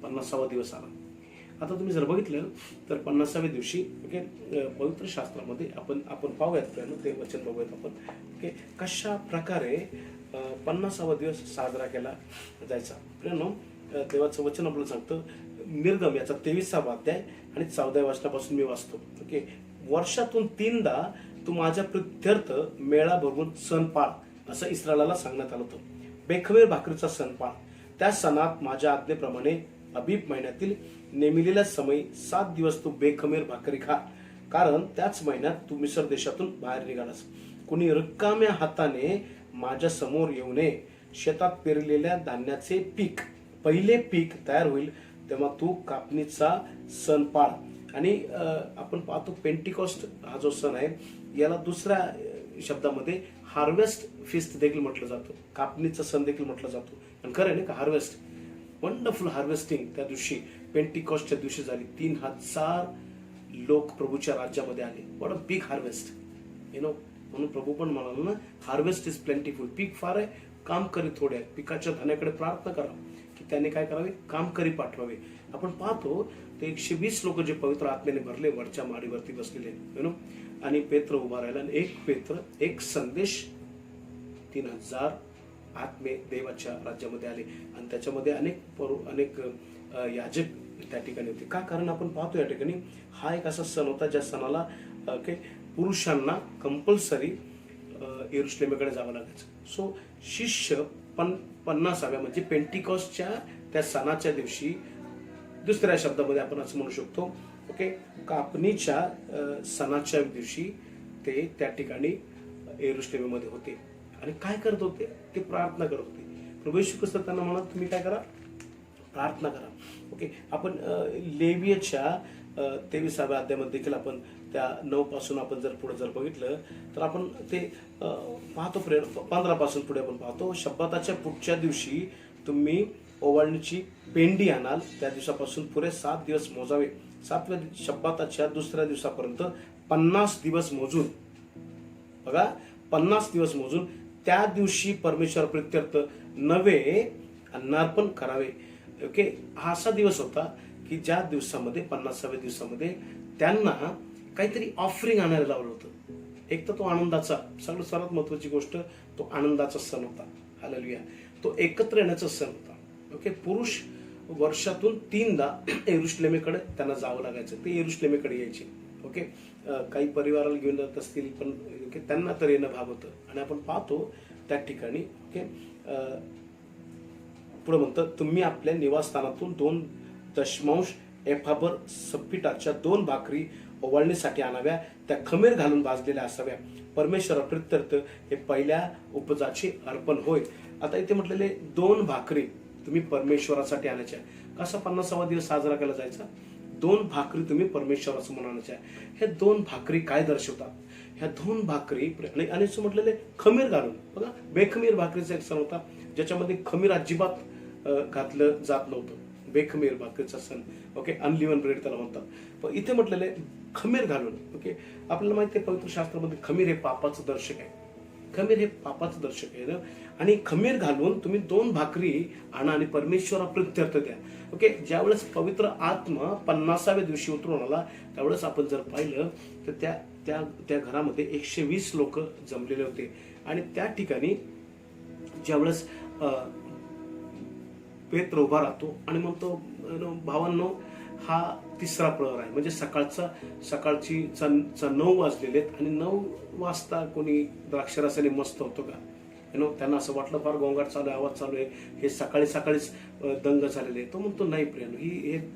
50वा दिवस आला आता तुम्ही जर बघितलं तर 50व्या दिवशी ओके पवित्र शास्त्रामध्ये आपण पाहूयात प्रियानो, ते वचन बघूयात आपण ओके कशा प्रकारे 50वा दिवस साजरा केला जायचा. प्रियानो, देवाचं वचन आपल्याला सांगतं निर्गम याचा 23वा अध्याय आणि 14व्या वचनापासून मी वाचतो. ओके, वर्षातून 3दा तू माझ्या प्रित्यर्थ मेळा भरवून सण पाळ असं इस्रायलाला सांगण्यात आलं होतं. बेखमीर भाकरीचा सण पाळ. त्या सणात माझ्या आज्ञेप्रमाणे अबीब महिन्यातील नेमिलेल्या समयी 7 दिवस तू बेखमीर भाकरी खा, कारण त्याच महिन्यात तू मिस्र देशातून बाहेर निघालास. कुणी रिकाम्या हाताने माझ्या समोर येऊ नये. शेतात पेरलेल्या धान्याचे पीक पहिले पीक तयार होईल तेव्हा तू कापणीचा सण पाळ. आणि आपण पाहतो पेंटिकॉस्ट हा जो सण आहे याला दुसऱ्या शब्दामध्ये हार्वेस्ट फिस्ट देखील म्हटलं जातं, कापणीचा सण देखील म्हटलं जातो. आणि खरं नाही का, हार्वेस्ट वंडरफुल हार्वेस्टिंग त्या दिवशी पेंटिकॉस्टच्या दिवशी झाली. 3000 लोक प्रभूच्या राज्यामध्ये आले. What a big harvest you know. म्हणून प्रभू पण म्हणाला ना, हार्वेस्ट इज प्लेंटीफुल. पीक फार आहे, काम करी थोडे आहे. पिकाच्या धान्याकडे प्रार्थना करा की त्याने काय करावे, काम करी पाठवावे. आपण पाहतो ते 120 लोक जे पवित्र आत्म्याने भरले वरच्या माडीवरती बसलेले यु नो. आणि पेत्र उभा राहिला आणि एक पेत्र एक संदेश 3000 आत्मे देवाच्या राज्यामध्ये आले. आणि त्याच्यामध्ये अनेक याजक त्या ठिकाणी होते. का? कारण आपण पाहतो या ठिकाणी हा एक असा सण होता ज्या सणाला पुरुषांना कंपल्सरी यरुशलेमेकडे जावं लागायचं. सो शिष्य 50व्या म्हणजे पेंटिकॉस्टच्या त्या सणाच्या दिवशी, दुसऱ्या शब्दामध्ये आपण असं म्हणू शकतो ओके, कापणीच्या सणाच्या दिवशी ते त्या ठिकाणी यरुशलेमेमध्ये होते. आणि काय करत होते? ते प्रार्थना करत होते. प्रभू येशू ख्रिस्त त्यांना म्हणत, तुम्ही काय करा, प्रार्थना करा. ओके, आपण लेवियच्या 23व्या अध्यायामध्ये देखील आपण त्या 9 पासून आपण जर पुढे जर बघितलं तर आपण ते पाहतो. 15 पासून पुढे आपण पाहतो, शब्बाताच्या पुढच्या दिवशी तुम्ही ओवाळणीची पेंडी आणाल. त्या दिवसापासून पुढे 7 दिवस मोजावे. 7व्या शब्बाताच्या दुसऱ्या दिवसापर्यंत 50 दिवस मोजून, बघा 50 दिवस मोजून त्या दिवशी परमेश्वर प्रित्यर्थ नवे अन्नार्पण करावे. ओके, हा असा दिवस होता की ज्या दिवसामध्ये 50व्या दिवसामध्ये त्यांना काहीतरी ऑफरिंग आणायला लावलं होतं. एक तर तो आनंदाचा, सर्वात महत्वाची गोष्ट, तो आनंदाचा सण होता. हालेलुया. तो एकत्र येण्याचा सण होता. ओके, पुरुष वर्षातून 3दा यरुशलेमेकडे त्यांना जावं लागायचं. ते यरुशलेमेकडे यायचे. ओके, काही परिवाराला घेऊन जात असतील पण त्यांना तर येणं भाग होतं. आणि आपण पाहतो त्या ठिकाणी ओके पुढे म्हणतं, तुम्ही आपल्या निवासस्थानातून 2 दशमांश एफाभर सप्पिटाच्या 2 भाकरी ओवाळणीसाठी आणाव्या. त्या खमीर घालून भाजलेल्या असाव्या. परमेश्वरा प्रित्यर्थ हे पहिल्या उपजाचे अर्पण होय. आता इथे म्हटलेले 2 भाकरी तुम्ही परमेश्वरासाठी आणायच्या. कसा 50वा दिवस साजरा केला जायचा? 2 भाकरी तुम्ही परमेश्वराचं म्हणून आणायच्या. हे 2 भाकरी काय दर्शवतात? ह्या 2 भाकरी आणि म्हटलेले खमीर घालून, बघा बेखमीर भाकरीचा एक सण होता ज्याच्यामध्ये खमीर अजिबात घातलं जात नव्हतं. बेखमीर भाकरीचा सण. ओके, अनलिव्हन ब्रेड त्याला म्हणतात. पण इथे म्हटलेले खमीर घालून. ओके, आपल्याला माहिती आहे पवित्र शास्त्रामध्ये खमीर हे पापाचं दर्शक आहे. खमीर हे पापाचं दर्शक आहे. आणि खमीर घालून तुम्ही 2 भाकरी आणा आणि परमेश्वरा प्रित्यर्थ द्या. ओके, ज्यावेळेस पवित्र आत्मा 50व्या दिवशी उतरून आला त्यावेळेस आपण जर पाहिलं तर त्या घरामध्ये 120 लोक जमलेले होते. आणि त्या ठिकाणी ज्यावेळेस पेत्र उभा राहतो आणि म्हणतो, भावांनो हा 3रा प्रहर आहे. म्हणजे सकाळची 9 वाजलेले आहेत आणि 9 वाजता कोणी द्राक्षरसाने मस्त होतो का? त्यांना असं वाटलं फार गोंगाट चालू आहे, आवाज चालू आहे, हे सकाळीच दंग झालेले. तो म्हणतो नाही प्रियानो,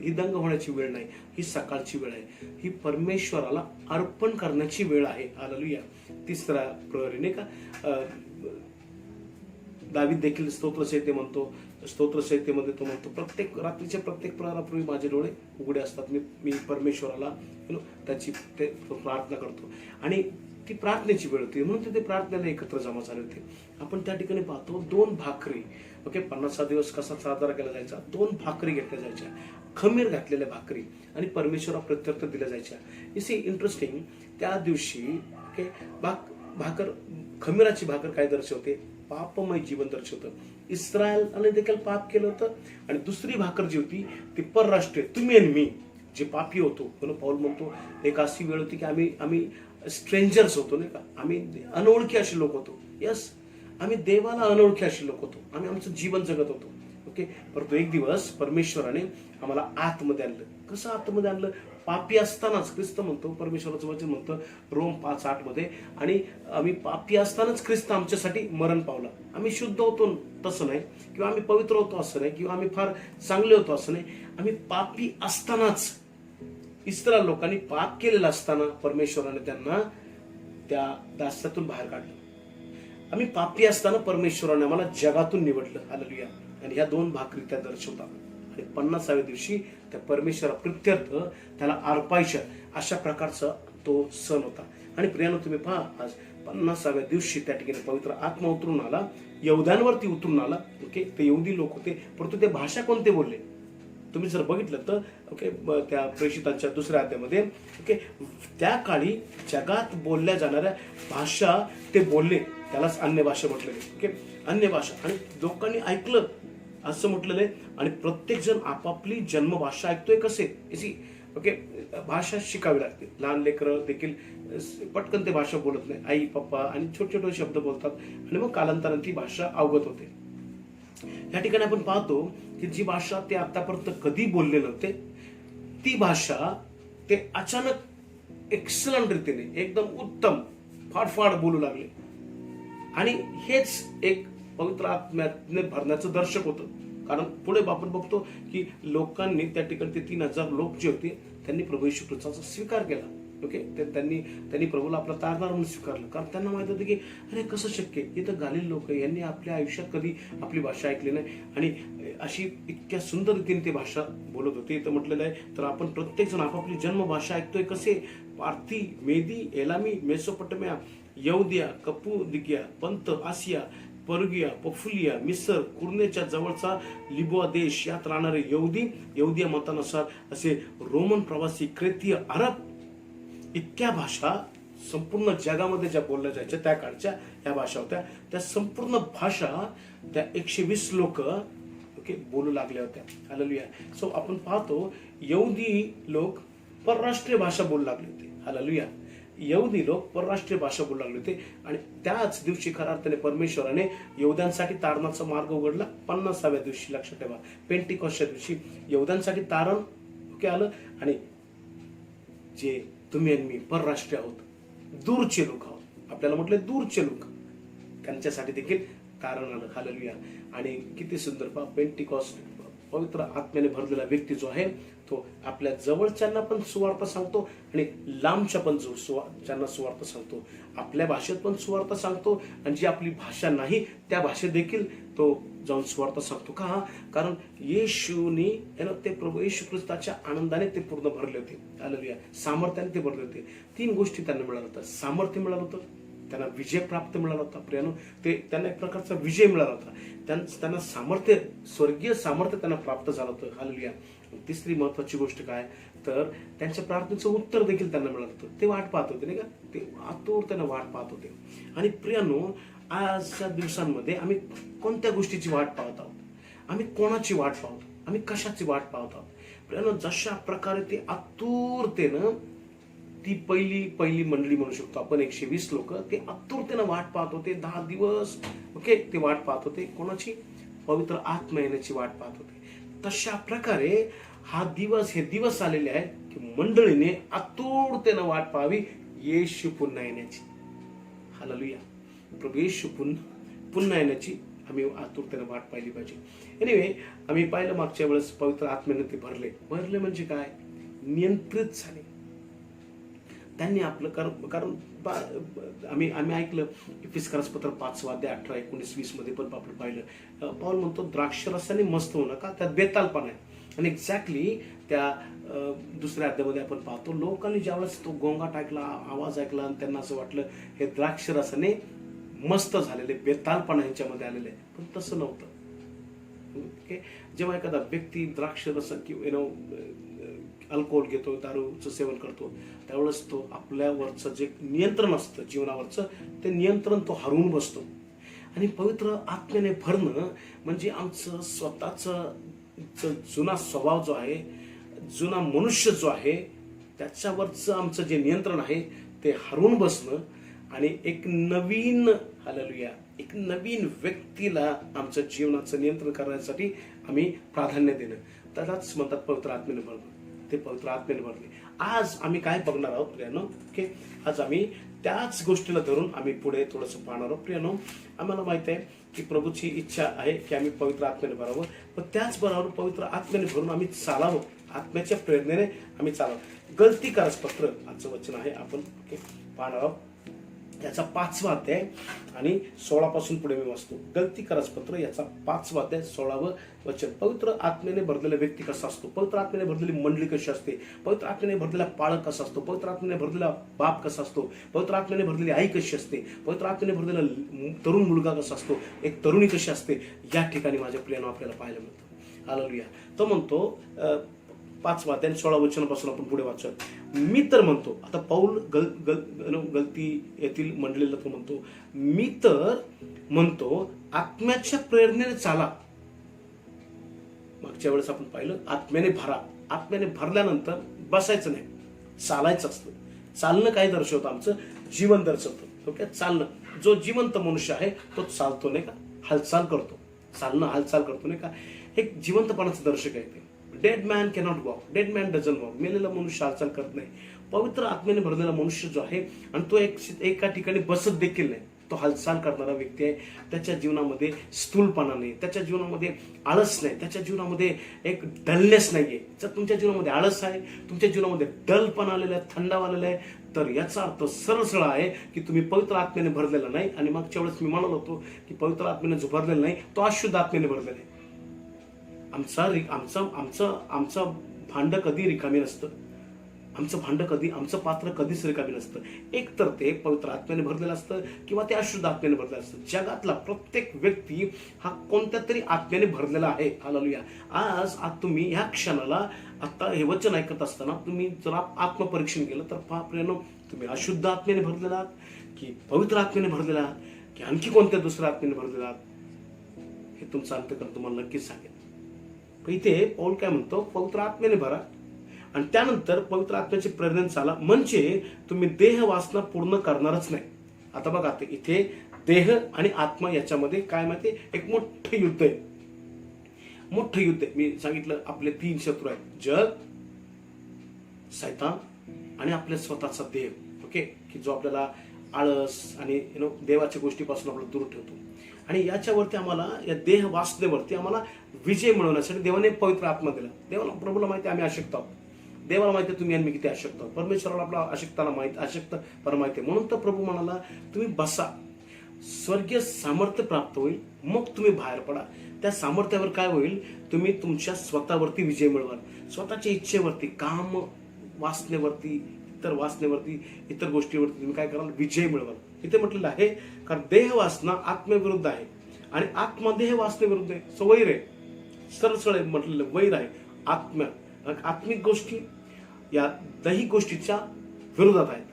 ही दंग होण्याची वेळ नाही, ही सकाळची वेळ आहे. ही परमेश्वराला अर्पण करण्याची वेळ आहे. हालेलुया. 3रा प्रहरी नाही का, दावीद देखील स्तोत्रसंहिते म्हणतो. स्तोत्रसंहितेमध्ये तो म्हणतो, रात्रीच्या प्रत्येक प्रहरापूर्वी माझे डोळे उघडे असतात. मी परमेश्वराला त्याची प्रार्थना करतो. आणि ती प्रार्थनेची वेळ होती म्हणून ते प्रार्थनेला एकत्र जमा झाले होते. आपण त्या ठिकाणी पाहतो 2 भाकरी. ओके, 50वा दिवस कसा साजरा केला जायचा? 2 भाकरी घेतल्या जायच्या, खमीर घातलेल्या भाकरी, आणि परमेश्वरा प्रत्यर्थ दिल्या जायच्या. Is interesting. त्या दिवशी ओके भाकर, खमीराची भाकर काय दर्शवते? पापमय जीवन दर्शवतं. इस्रायलने देखील पाप केलं होतं. आणि दुसरी भाकर जी होती ती परराष्ट्रीय, तुम्ही आणि मी, जे पापी होतो. म्हणून पाऊल म्हणतो एक अशी वेळ होती की आम्ही स्ट्रेंजर्स होतो, नाही का, आम्ही अनोळखी असे लोक होतो. यस, आम्ही देवाला अनोळखी असे लोक होतो, आम्ही आमचं जीवन जगत होतो. ओके, परंतु एक दिवस परमेश्वराने आम्हाला आतमध्ये आणलं. कसं आतमध्ये आणलं? पापी असतानाच. ख्रिस्त म्हणतो, परमेश्वराचं वचन म्हणतं रोम 5:8 मध्ये, आणि आम्ही पापी असतानाच ख्रिस्त आमच्यासाठी मरण पावला. आम्ही शुद्ध होतो तसं नाही, किंवा आम्ही पवित्र होतो असं नाही, किंवा आम्ही फार चांगले होतो असं नाही. आम्ही पापी असतानाच, इस्रायल लोकांनी पाप केलेलं असताना परमेश्वराने त्यांना त्या दास्यातून बाहेर काढलं. आम्ही पापी असताना परमेश्वराने आम्हाला जगातून निवडलं. हालेलुया. आणि ह्या 2 भाकरी त्या दर्शवतात. आणि 50व्या दिवशी त्या परमेश्वरा प्रित्यर्थ त्याला अर्पायच्या अशा प्रकारचा तो सण होता. आणि प्रियानो, तुम्ही पहा, आज 50व्या दिवशी त्या ठिकाणी पवित्र आत्मा उतरून आला, यहुद्यांवरती उतरून आला. ओके, ते यहुदी लोक होते, परंतु ते भाषा कोणते बोलले तुम्ही जर बघितलं तर, ओके, त्या प्रेषितांच्या 2ऱ्या अध्यायामध्ये, ओके, त्या काळी जगात बोलल्या जाणाऱ्या भाषा ते बोलले, त्यालाच अन्य भाषा म्हटलेले. ओके, अन्य भाषा. आणि लोकांनी ऐकलं असं म्हटलेलं आहे. आणि प्रत्येक जण आपापली जन्मभाषा ऐकतोय कसे. ओके, भाषा शिकावी लागते. लहान लेकरं देखील पटकन ते भाषा बोलत नाही. आई, पप्पा आणि छोटे छोटे शब्द बोलतात, आणि मग कालांतराने ती भाषा अवगत होते. या ठिकाणी आपण पाहतो की जी भाषा ते आतापर्यंत कधी बोलले नव्हते, ती भाषा ते अचानक एक्सलंट रीतीने, एकदम उत्तम फाडफाड बोलू लागले. आणि हेच एक पवित्र आत्म्याने भरण्याचं दर्शक होतं. कारण पुढे आपण बघतो की लोकांनी त्या ठिकाणी ते 3000 लोक जे होते त्यांनी प्रभू येशू ख्रिस्ताचा स्वीकार केला. ओके, त्यांनी प्रभूला आपला तारणार म्हणून स्वीकारलं. कारण त्यांना माहित होतं की अरे कसं शक्य, इथं गालील लोक, यांनी आपल्या आयुष्यात कधी आपली भाषा ऐकली नाही, आणि अशी इतक्या सुंदर रीतीने ती भाषा बोलत होती. इथं म्हटलेलं आहे, तर आपण प्रत्येक जण आपापली जन्मभाषा ऐकतोय कसे. पार्थी, मेदी, एलामी, मेसोपोटामिया, यहुदिया, कपुदिकिया, पंत, आसिया, पर्गिया, पफुलिया, मिसर, कुर्नेच्या जवळचा लिबुआ देश, यात राहणारे यहुदिया मतानुसार असे रोमन प्रवासी, क्रेतीय, अरब, इतक्या भाषा संपूर्ण जगामध्ये ज्या बोलल्या जायच्या त्या काळच्या ह्या भाषा होत्या. त्या संपूर्ण भाषा त्या 120 लोक, ओके, बोलू लागल्या होत्या. हालेलुया. सो आपण पाहतो यहुदी लोक परराष्ट्रीय भाषा बोलू लागले होते. हालेलुया. यहुदी लोक परराष्ट्रीय भाषा बोलू लागले होते. आणि त्याच दिवशी खऱ्या अर्थाने परमेश्वराने यहुद्यांसाठी तारणाचा मार्ग उघडला. 50व्या दिवशी, लक्षात ठेवा, पेंटिकॉस्टच्या दिवशी यहुद्यांसाठी तारण, ओके, आलं. आणि जे तुम्ही आणि मी परराष्ट्रीय आहोत, दूरचे लोक आहोत, आपल्याला म्हटले दूरचे लोक, त्यांच्यासाठी देखील तारण आलं. हालेलुया. आणि किती सुंदर पहा, पेंटिकॉस्ट, पवित्र आत्म्याने भरलेला व्यक्ती जो आहे तो आपल्या जवळच्यांना पण सुवार्थ सांगतो, आणि लांबच्या पण ज्यांना सुवार्थ सांगतो, आपल्या भाषेत पण सुवार्थ सांगतो, आणि जी आपली भाषा नाही त्या भाषेत देखील तो जाऊन सुवार्थ सांगतो. का? कारण येशूनी ते प्रभू येशू ख्रिस्ताच्या आनंदाने ते पूर्ण भरले होते. हालेलुया. सामर्थ्याने ते भरले होते. 3 गोष्टी त्यांना मिळाल्या होत्या. सामर्थ्य मिळालं होतं, त्यांना विजय प्राप्त मिळाला होता. प्रियानो, त्यांना एक प्रकारचा विजय मिळाला होता. त्यांना सामर्थ्य, स्वर्गीय सामर्थ्य त्यांना प्राप्त झालं होतं. हालेलुया. 3री महत्वाची गोष्ट काय, तर त्यांच्या प्रार्थनेचं उत्तर देखील त्यांना मिळालं होतं. ते वाट पाहत होते, नाही का, ते आतुरतेने वाट पाहत होते. आणि प्रियानो, आजच्या दिवसांमध्ये आम्ही कोणत्या गोष्टीची वाट पाहत आहोत, आम्ही कोणाची वाट पाहतो, आम्ही कशाची वाट पाहत आहोत. प्रियानो, जशा प्रकारे ते आतुरतेनं, ती पहिली मंडळी म्हणू शकतो आपण, 120 लोक, ते आतुरतेनं वाट पाहत होते. 10 दिवस, ओके, ते वाट पाहत होते. कोणाची? पवित्र आत्मा येण्याची वाट पाहत होते. तशा प्रकारे हे दिवस आलेले आहेत की मंडळीने आतुरतेनं वाट पाहावी येशू पुन्हा येण्याची. हालेलुया. प्रभू येशू पुन्हा येण्याची आम्ही आतुरतेनं वाट पाहिली पाहिजे. एनिवे, आम्ही पाहिलं मागच्या वेळेस पवित्र आत्म्याने ते भरले म्हणजे काय, नियंत्रित झाले त्यांनी आपलं. कारण आम्ही ऐकलं इफिसकारास पत्र 5 अध्याय 18, 19, 20 मध्ये पण आपण पाहिलं, पाऊल म्हणतो द्राक्षरसाने मस्त होऊ नका, त्यात बेतालपणा आहे. आणि एक्झॅक्टली त्या 2ऱ्या अध्यायामध्ये आपण पाहतो, लोकांनी ज्यावेळेस तो गोंगाट ऐकला, आवाज ऐकला, आणि त्यांना असं वाटलं हे द्राक्षरसाने मस्त झालेले, बेतालपणा ह्यांच्यामध्ये आलेले. पण तसं नव्हतं. ओके, जेव्हा एखादा व्यक्ती द्राक्षरस किंवा अल्कोहोल घेतो, दारूचं सेवन करतो, त्यावेळेस तो आपल्यावरचं जे नियंत्रण असतं जीवनावरचं, ते नियंत्रण तो हरवून बसतो. आणि पवित्र आत्म्याने भरणं म्हणजे आमचं स्वतःचं जुना स्वभाव जो आहे, जुना मनुष्य जो आहे त्याच्यावरचं आमचं जे नियंत्रण आहे ते हरवून बसणं आणि एक नवीन हालेलुया एक नवीन व्यक्तीला आमच्या जीवनाचं नियंत्रण करण्यासाठी आम्ही प्राधान्य देणं, त्यालाच म्हणतात पवित्र आत्म्याने भरणं. ते पवित्र आत्म्याने भरले. आज आम्ही काय बघणार आहोत प्रियानो? ओके, आज आम्ही त्याच गोष्टीला धरून आम्ही पुढे थोडंसं पाहणार आहोत. प्रियानो, आम्हाला माहित आहे की प्रभूची इच्छा आहे की आम्ही पवित्र आत्म्याने भरावं, पण त्याचबरोबर पवित्र आत्म्याने भरून आम्ही चालावं, आत्म्याच्या प्रेरणेने आम्ही चालावं. गलती पत्र आजचं वचन आहे, आपण पाहणार आहोत. याचा 5वा अध्याय आणि 16 पासून पुढे मी वाचतो. गलती पत्र याचा 5वा अध्याय 16वं वचन. पवित्र आत्म्याने भरलेला व्यक्ती कसा असतो, पवित्र आत्म्याने भरलेली मंडळी कशी असते, पवित्र आत्म्याने भरलेला पालक कसा असतो, पवित्र आत्म्याने भरलेला बाप कसा असतो, पवित्र आत्म्याने भरलेली आई कशी असते, पवित्र आत्म्याने भरलेला तरुण मुलगा कसा असतो, एक तरुणी कशी असते, या ठिकाणी माझ्या प्रियानं आपल्याला पाहायला मिळतं. हालेलुया. तो म्हणतो 5वा अध्याय 16 वचनापासून आपण पुढे वाचूया. मी तर म्हणतो, आता पौल गलती येथील मंडळीला तो म्हणतो, मी तर म्हणतो आत्म्याच्या प्रेरणेने चाला. मागच्या वेळेस आपण पाहिलं आत्म्याने भरा. आत्म्याने भरल्यानंतर बसायचं नाही, चालायचं असतं. चालणं काय दर्शवतं? आमचं जीवन दर्शवतं. ओके, चालणं. जो जिवंत मनुष्य आहे तो चालतो नाही का, हालचाल करतो. चालणं हालचाल करतो नाही का, हे जिवंतपणाचं दर्शक आहे ते. Dead man cannot walk, dead man doesn't walk. मेलेला मनुष्य हालचाल करत नाही. पवित्र आत्म्याने भरलेला मनुष्य जो आहे आणि तो एका ठिकाणी बसत देखील नाही, तो हालचाल करणारा व्यक्ती आहे. त्याच्या जीवनामध्ये स्थूलपणा नाही, त्याच्या जीवनामध्ये आळस नाही, त्याच्या जीवनामध्ये एक डलनेस नाहीये. जर तुमच्या जीवनामध्ये आळस आहे, तुमच्या जीवनामध्ये डलपणा आलेला आहे, थंडावा आलेला आहे, तर याचा अर्थ सरळ आहे की तुम्ही पवित्र आत्म्याने भरलेला नाही. आणि मागच्या वेळेस मी म्हणालो होतो की पवित्र आत्म्याने जो भरलेला नाही तो अशुद्ध आत्म्याने भरलेला आहे. आमचं भांड कधी रिकामी नसतं, आमचं पात्र कधीच रिकामी नसतं. एक तर ते पवित्र आत्म्याने भरलेलं असतं किंवा ते अशुद्ध आत्म्याने भरलेलं असतं. जगातला प्रत्येक व्यक्ती हा कोणत्या तरी आत्म्याने भरलेला आहे. हालेलुया. आज तुम्ही ह्या क्षणाला आता हे वचन ऐकत असताना तुम्ही जर आत्मपरीक्षण केलं तर पहा प्रियानो, तुम्ही अशुद्ध आत्म्याने भरलेला आहात की पवित्र आत्म्याने भरलेला आहात की आणखी कोणत्या दुसऱ्या आत्म्याने भरलेला आहात, हे तुमचं अंतःकरण तुम्हाला नक्कीच सांगेल. इथे पौल काय म्हणतो, पवित्र आत्म्याने भरा आणि त्यानंतर पवित्र आत्म्याची प्रेरणेने चाला, म्हणजे तुम्ही देह वासना पूर्ण करणारच नाही. आता बघा, इथे देह आणि आत्मा याच्यामध्ये काय माहिती, एक मोठं युद्ध आहे. मोठं युद्ध आहे. मी सांगितलं आपले 3 शत्रू आहेत, जग, शैतान आणि आपल्या स्वतःचा देह. ओके, की जो आपल्याला आळस आणि देवाच्या गोष्टीपासून आपल्याला दूर ठेवतो. आणि याच्यावरती आम्हाला, या देह वासनेवरती आम्हाला विजय मिळवण्यासाठी देवाने पवित्र आत्मा दिला. देवाला, प्रभूला माहिती आम्ही अशक्त आहोत, देवाला माहिती आहे तुम्ही आणि मी किती अशक्त आहोत, परमेश्वराला आपला अशक्ताला माहिती, अशक्त पर माहिती आहे. म्हणून तर प्रभू म्हणाला तुम्ही बसा, स्वर्गीय सामर्थ्य प्राप्त होईल, मग तुम्ही बाहेर पडा. त्या सामर्थ्यावर काय होईल, तुम्ही तुमच्या स्वतःवरती विजय मिळवाल, स्वतःच्या इच्छेवरती, काम वासनेवरती, इतर गोष्टीवरती तुम्ही काय कराल, विजय मिळवाल. इथे म्हटलेलं आहे कारण देह वासना आत्म्याविरुद्ध आहे आणि आत्मा देह वासनेविरुद्ध आहे. सो वैर आहे, सरळ म्हटलेलं वैर आहे. आत्मिक गोष्टी या दैहिक गोष्टीच्या विरोधात आहेत,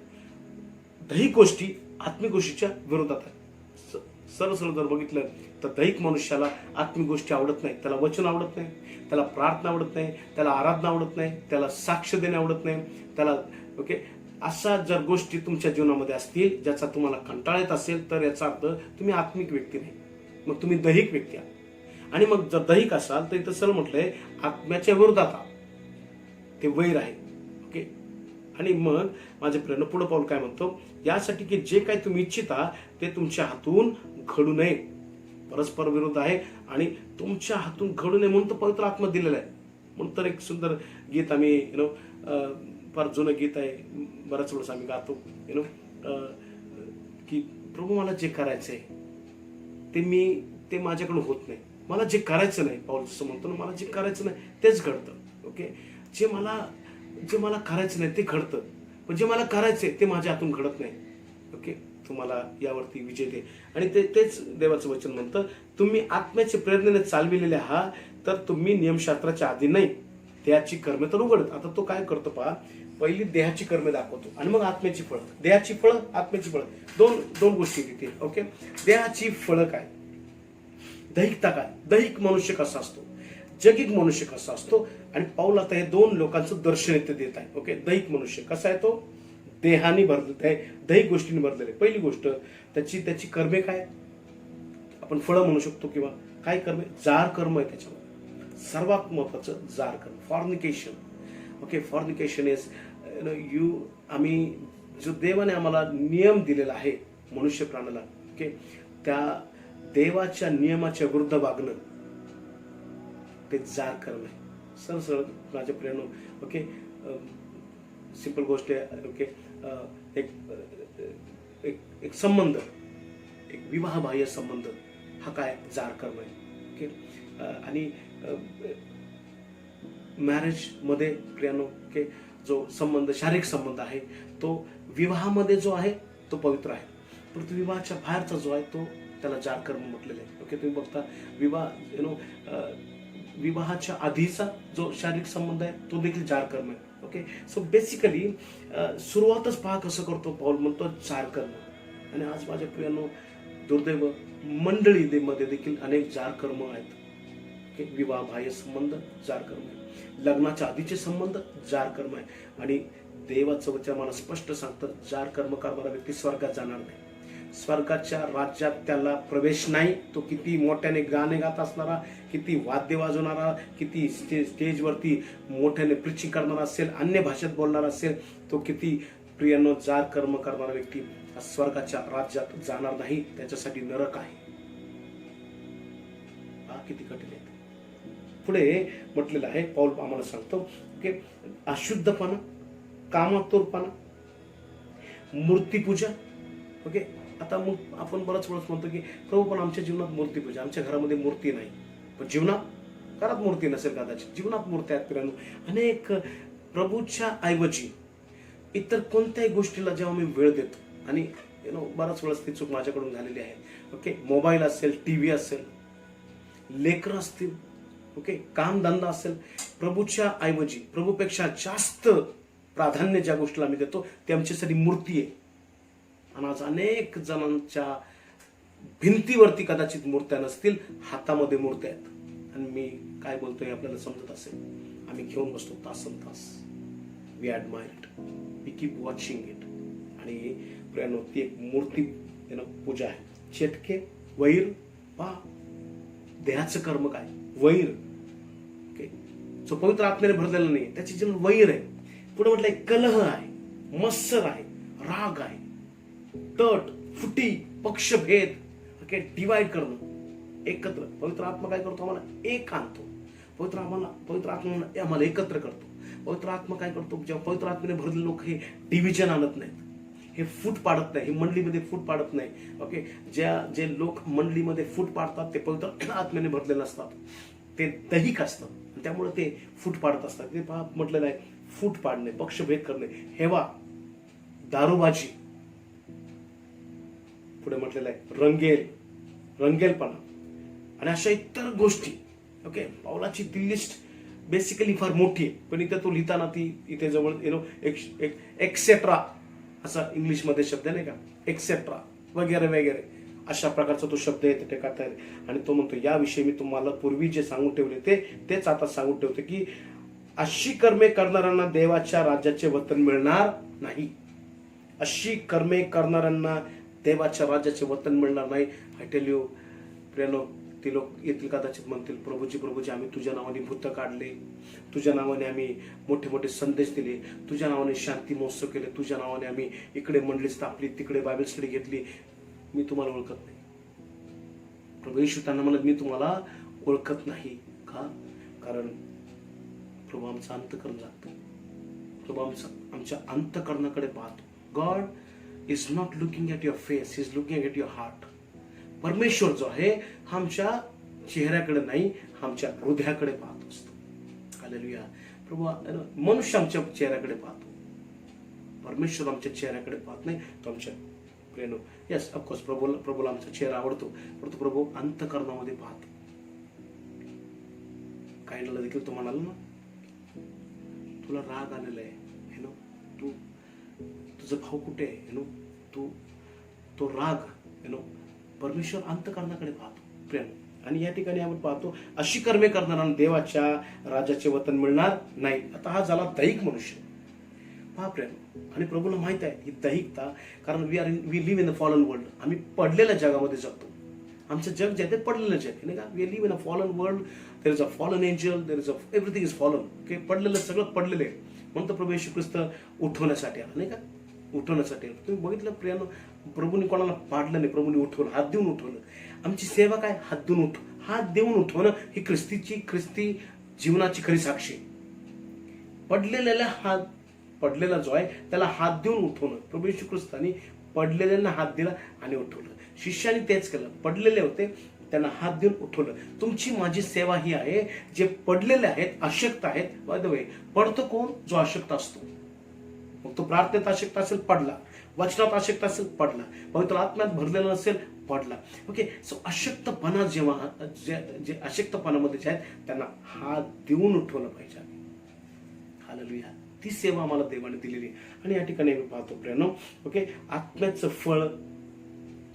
दैहिक गोष्टी आत्मिक गोष्टीच्या विरोधात आहेत. सरळ जर बघितलं तर दैहिक मनुष्याला आत्मिक गोष्टी आवडत नाही, त्याला वचन आवडत नाही, त्याला प्रार्थना आवडत नाही, त्याला आराधना आवडत नाही, त्याला साक्ष देणे आवडत नाही, त्याला ओके, अशा जर गोष्टी तुमच्या जीवनामध्ये असतील ज्याचा तुम्हाला कंटाळा येत असेल तर याचा अर्थ तुम्ही आत्मिक व्यक्ती नाही, मग तुम्ही दैहिक व्यक्ती आहात. आणि मग जर दैहिक असाल तर इथं सरळ म्हटलंय आत्म्याच्या विरोधात ते वैर आहे. ओके, आणि मग माझ्या प्रेरणा पुढे पाऊल काय म्हणतो, यासाठी की जे काही तुम्ही इच्छिता ते तुमच्या हातून घडू नये. परस्पर विरोध आहे आणि तुमच्या हातून घडू नये म्हणून तर पवित्र आत्मा दिलेला आहे. म्हणून तर एक सुंदर गीत आम्ही फार जुनं गीत आहे, बऱ्याच वेळेस आम्ही गातो की प्रभू मला जे करायचंय ते माझ्याकडून होत नाही, मला जे करायचं नाही, पाऊल जसं म्हणतो ना, मला जे करायचं नाही तेच घडतं. ओके, जे मला करायचं नाही ते घडतं, पण जे मला करायचंय ते माझ्या हातून घडत नाही. ओके, तुम्हाला यावरती विजय दे. आणि तेच देवाचं वचन म्हणतं, तुम्ही आत्म्याच्या प्रेरणेने चालविलेले आहात तर तुम्ही नियमशास्त्राच्या आधी नाही, देहाची कर्मे तर उघडत. आता तो काय करतो पहा, पहिली देहाची कर्मे दाखवतो आणि मग आत्म्याची फळं. देहाची फळं, आत्म्याची फळं, दोन गोष्टी तिथे. ओके, देहाची फळं काय, दैहिकता काय, दैहिक मनुष्य कसा असतो, जगिक मनुष्य कसा असतो. आणि पाऊल आता हे दोन लोकांचं दर्शन इथे देत आहे. ओके, दैहिक मनुष्य कसा आहे तो? देहाने भरलेला आहे, दैहिक गोष्टींनी भरलेला आहे. पहिली गोष्ट त्याची कर्मे काय, आपण फळं म्हणू शकतो किंवा काय कर्मे, जार कर्म आहे त्याच्यामध्ये. सर्वात महत्वाचं जार कर्म, फॉर्निकेशन. ओके, फॉर्निकेशन इज आम्ही जो देवाने आम्हाला नियम दिलेला आहे मनुष्य प्राण्याला, ओके, त्या देवाच्या नियमाच्या विरुद्ध वागणं ते जार कर्म आहे. सरळ माझ्या प्रियानो, ओके, सिंपल गोष्ट आहे. ओके, एक संबंध, एक विवाहबाह्य संबंध हा काय जार कर्म आहे. ओके, आणि मॅरेज मध्ये प्रियानो, ओके, जो संबंध शारीरिक संबंध आहे तो विवाहामध्ये जो आहे तो पवित्र आहे, परंतु विवाहाच्या बाहेरचा जो आहे तो त्याला जार कर्म म्हटलेलं आहे. ओके, तुम्ही बघता विवाहाच्या आधीचा जो शारीरिक संबंध आहे तो देखील जार कर्म आहे. ओके, सो बेसिकली सुरुवातच पहा कसं करतो पाऊल, म्हणतो जार कर्म. आणि आज माझ्या प्रियांनो, दुर्दैव मंडळीमध्ये देखील अनेक जार कर्म आहेत. ओके, विवाह बाह्य संबंध जार कर्म आहे, लग्नाच्या आधीचे संबंध जार कर्म आहे. आणि देवाचं वचन मला स्पष्ट सांगतं, जार कर्म करणारा व्यक्ती स्वर्गात जाणार नाही, स्वर्गाच्या राज्यात त्याला प्रवेश नाही. तो किती मोठ्याने गाणे गात असणारा, किती वाद्य वाजवणारा, किती स्टेजवरती मोठ्याने प्रिचिंग करणारा असेल, अन्य भाषेत बोलणारा असेल, तो किती प्रियांनो जार कर्म करणारा व्यक्ती स्वर्गाच्या राज्यात जाणार नाही, त्याच्यासाठी नरक आहे. किती कठीण आहे. पुढे म्हटलेलं आहे, पाऊल आम्हाला सांगतो की अशुद्धपणा, कामातुरपणा, मूर्तीपूजा. ओके, आता मग आपण बराच वेळेस म्हणतो की प्रभू पण आमच्या जीवनात मूर्तीपूजा, आमच्या घरामध्ये मूर्ती नाही. पण जीवनात, घरात मूर्ती नसेल कदाचित, जीवनात मूर्ती आहेत प्रियांनो. अनेक प्रभूच्या ऐवजी इतर कोणत्याही गोष्टीला जेव्हा मी वेळ देतो, आणि बराच वेळेस ती चूक माझ्याकडून झालेली आहे. ओके, मोबाईल असेल, टीव्ही असेल, लेकरं असतील, ओके, कामधंदा असेल, प्रभूच्या ऐवजी, प्रभूपेक्षा जास्त प्राधान्य ज्या गोष्टीला मी देतो ते आमच्यासाठी मूर्ती आहे. आणि आज अनेक जणांच्या भिंतीवरती कदाचित मूर्त्या नसतील, हातामध्ये मूर्त्या आहेत. आणि मी काय बोलतोय आपल्याला समजत असेल, आम्ही घेऊन बसतो तासन तास. We admire it, we keep watching it. आणि प्रियांनो, ती एक मूर्ती पूजा आहे. चेटके, वैर, पा, देहाचं कर्म काय, वैर. ओके, जो पवित्र आत्म्याने भरलेला नाही त्याची जीवन वैर आहे. पुढे म्हटलंय कलह आहे, मत्सर आहे, राग आहे, तट, फुटी, पक्षभेद. ओके, डिवाइड करणं, एकत्र. पवित्र आत्मा काय करतो, आम्हाला एक आणतो. पवित्र आत्मा आम्हाला एकत्र करतो. पवित्र आत्मा काय करतो, जेव्हा पवित्र आत्म्याने भरलेले लोक हे डिव्हिजन आणत नाहीत, हे फूट पाडत नाही, हे मंडळीमध्ये फूट पाडत नाही. ओके, जे लोक मंडळीमध्ये फूट पाडतात ते पवित्र आत्म्याने भरलेले असतात, ते दैहिक असतात, त्यामुळे ते फूट पाडत असतात. ते पहा म्हटलेलं आहे, फूट पाडणे, पक्षभेद करणे, हेवा, दारूबाजी. पुढे म्हटलेलं आहे रंगेलपणा आणि अशा इतर गोष्टी. ओके, पावलाची ती लिस्ट बेसिकली फार मोठी आहे, पण इथे तो लिहिताना ती इथे जवळ एक्सेट्रा असा इंग्लिश मध्ये शब्द नाही का, एक्सेट्रा वगैरे वगैरे अशा प्रकारचा तो शब्द येते ते करता येते. आणि तो म्हणतो, याविषयी मी तुम्हाला पूर्वी जे सांगून ठेवले तेच आता सांगून ठेवते की अशी कर्मे करणाऱ्यांना देवाच्या राज्याचे वतन मिळणार नाही. अशी कर्मे करणाऱ्यांना देवाच्या राज्याचे वतन मिळणार नाही. आय टेल यू प्रियांनो, ते लोक येतील कदाचित म्हणतील, प्रभूजी आम्ही तुझ्या नावाने भूत काढले, तुझ्या नावाने आम्ही मोठे मोठे संदेश दिले, तुझ्या नावाने शांती महोत्सव केले, तुझ्या नावाने आम्ही इकडे मंडळी स्थापली, तिकडे बायबल स्टडी घेतली. मी तुम्हाला ओळखत नाही. प्रभू येशू त्यांना म्हणत, मी तुम्हाला ओळखत नाही. का? कारण प्रभू आमचं अंतःकरण जागतं. प्रभू आमच्या अंतःकरणाकडे पाहतो. God is not looking at your face, is looking at your heart. परमेश्वर जो आहे आमच्या चेहऱ्याकडे नाही, आमच्या हृदयाकडे पाहत असतो. हालेलुया. प्रभू, मनुष्य आमच्या चेहऱ्याकडे पाहतो, परमेश्वर आमच्या चेहऱ्याकडे पाहत नाही. तो आमच्या प्रेनो, यस ऑफकोर्स प्रभूला आमचा चेहरा आवडतो, परंतु प्रभू अंतःकरणामध्ये पाहतो. काहींना देखील तो म्हणाला ना, तुला राग आलेला आहे, तू तुझा भाऊ कुठे आहे, तू तो राग परमेश्वर अंतःकरणाकडे पाहतो. प्रेम, आणि या ठिकाणी आपण पाहतो अशी कर्मे करणाऱ्यांना देवाच्या राजाचे वतन मिळणार नाही. आता हा झाला दैहिक मनुष्य. पहा प्रेम, आणि प्रभूला माहित आहे ही दैहिकता, कारण we live in the fallen world. आम्ही पडलेल्या जगामध्ये जगतो. आमचं जग जे आहे ते पडलेलं जग आहे, नाही का. We live in a fallen world. There is a fallen angel, there is a everything is fallen. Okay, पडलेलं सगळं पडलेलं आहे. म्हणून तर प्रभू येशू ख्रिस्त उठवण्यासाठी आला, नाही का, उठवण्यासाठी आला. तुम्ही बघितलं प्रियानो, प्रभूने कोणाला पाडलं नाही, प्रभूने उठवलं, हात देऊन उठवलं. आमची सेवा काय? हात देऊन हात देऊन उठवणं ही ख्रिस्ती जीवनाची खरी साक्षी. पडलेला जो आहे त्याला हात देऊन उठवणं. प्रभू येशू ख्रिस्तानी पडलेल्यांना हात दिला आणि उठवलं. शिष्याने तेच केलं. पडलेले होते, त्यांना हात देऊन उठवलं. तुमची माझी सेवा ही आहे, जे पडलेले आहेत, अशक्त आहेत. बाय द वे, पडतो कोण? जो अशक्त असतो. मग तो प्रार्थनेत अशक्त असेल, पडला. वचनात अशक्त असेल, पडला. पवित्र आत्म्यात भरलेला असेल, पडला. ओके, सो अशक्तपणा जेव्हा जे अशक्तपणामध्ये जे आहेत त्यांना हात देऊन उठवलं पाहिजे. हालेलुया. ती सेवा आम्हाला देवाने दिलेली. आणि या ठिकाणी मी पाहतो प्रियानो, ओके, आत्म्याचं फळ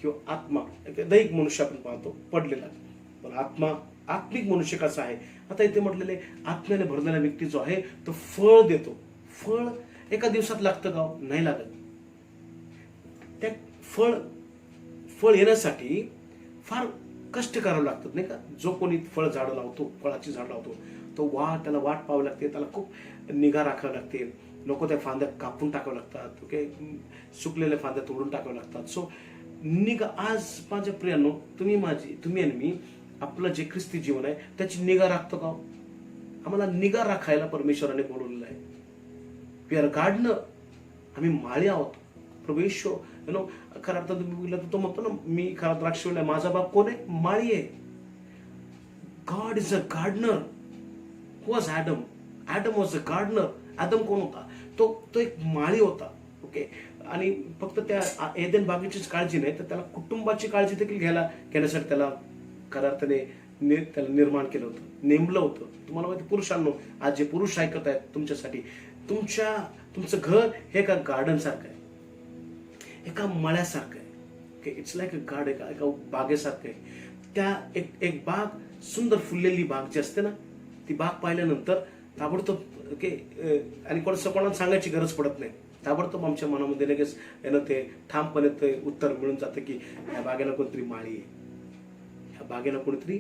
किंवा आत्मा, दैहिक मनुष्य आपण पाहतो पडलेला, पण आत्मिक मनुष्य कसा आहे? आता इथे म्हटलेले आत्म्याने भरलेला व्यक्ती जो आहे तो फळ देतो. फळ एका दिवसात लागतं का? नाही लागत. त्या फळ येण्यासाठी फार कष्ट करावं लागतात, नाही का. जो कोणी फळाची झाड लावतो तो त्याला वाट पाहावी लागते, त्याला खूप निगा राखावी लागते. लोक त्या फांद्या कापून टाकाव्या लागतात. ओके, सुकलेल्या फांद्या तोडून टाकाव्या लागतात. सो निगा, आज माझ्या प्रियांनो, तुम्ही आणि मी आपलं जे ख्रिस्ती जीवन आहे त्याची निगा राखतो का? आम्हाला निगा राखायला परमेश्वराने बोलवलेलं आहे. We are gardener. आम्ही माळी आहोत. प्रभू येशू खऱ्या अर्थात तुम्ही बघितलं तो म्हणतो ना, मी खरा द्राक्षवल्ला आहे, माझा बाप कोण आहे? माळी आहे. God is a gardener. Who was Adam? Adam was a gardener. Adam कोण होता? तो एक माळी होता. ओके, आणि फक्त त्या एदेन बागेचीच काळजी नाही, तर त्याला कुटुंबाची काळजी देखील घेण्यासाठी त्याला खऱ्या अर्थाने त्याला निर्माण केलं होतं, नेमलं होतं. तुम्हाला माहिती, पुरुषांनो, आज जे पुरुष ऐकत आहेत, तुमच्यासाठी तुमचं घर हे एका गार्डन सारखं आहे, एका मळ्यासारखं आहे. Okay, it's like a garden, एका बागेसारखं आहे. त्या एक बाग, सुंदर फुललेली बाग जी असते ना, ती बाग पाहिल्यानंतर ताबडतोब, ओके, आणि कोणाला सांगायची गरज पडत नाही, ताबडतोब आमच्या मनामध्ये लगेच ते ठामपणे ते उत्तर मिळून जातं की या बागेला कोणतरी माळी आहे, या बागेला कोणतरी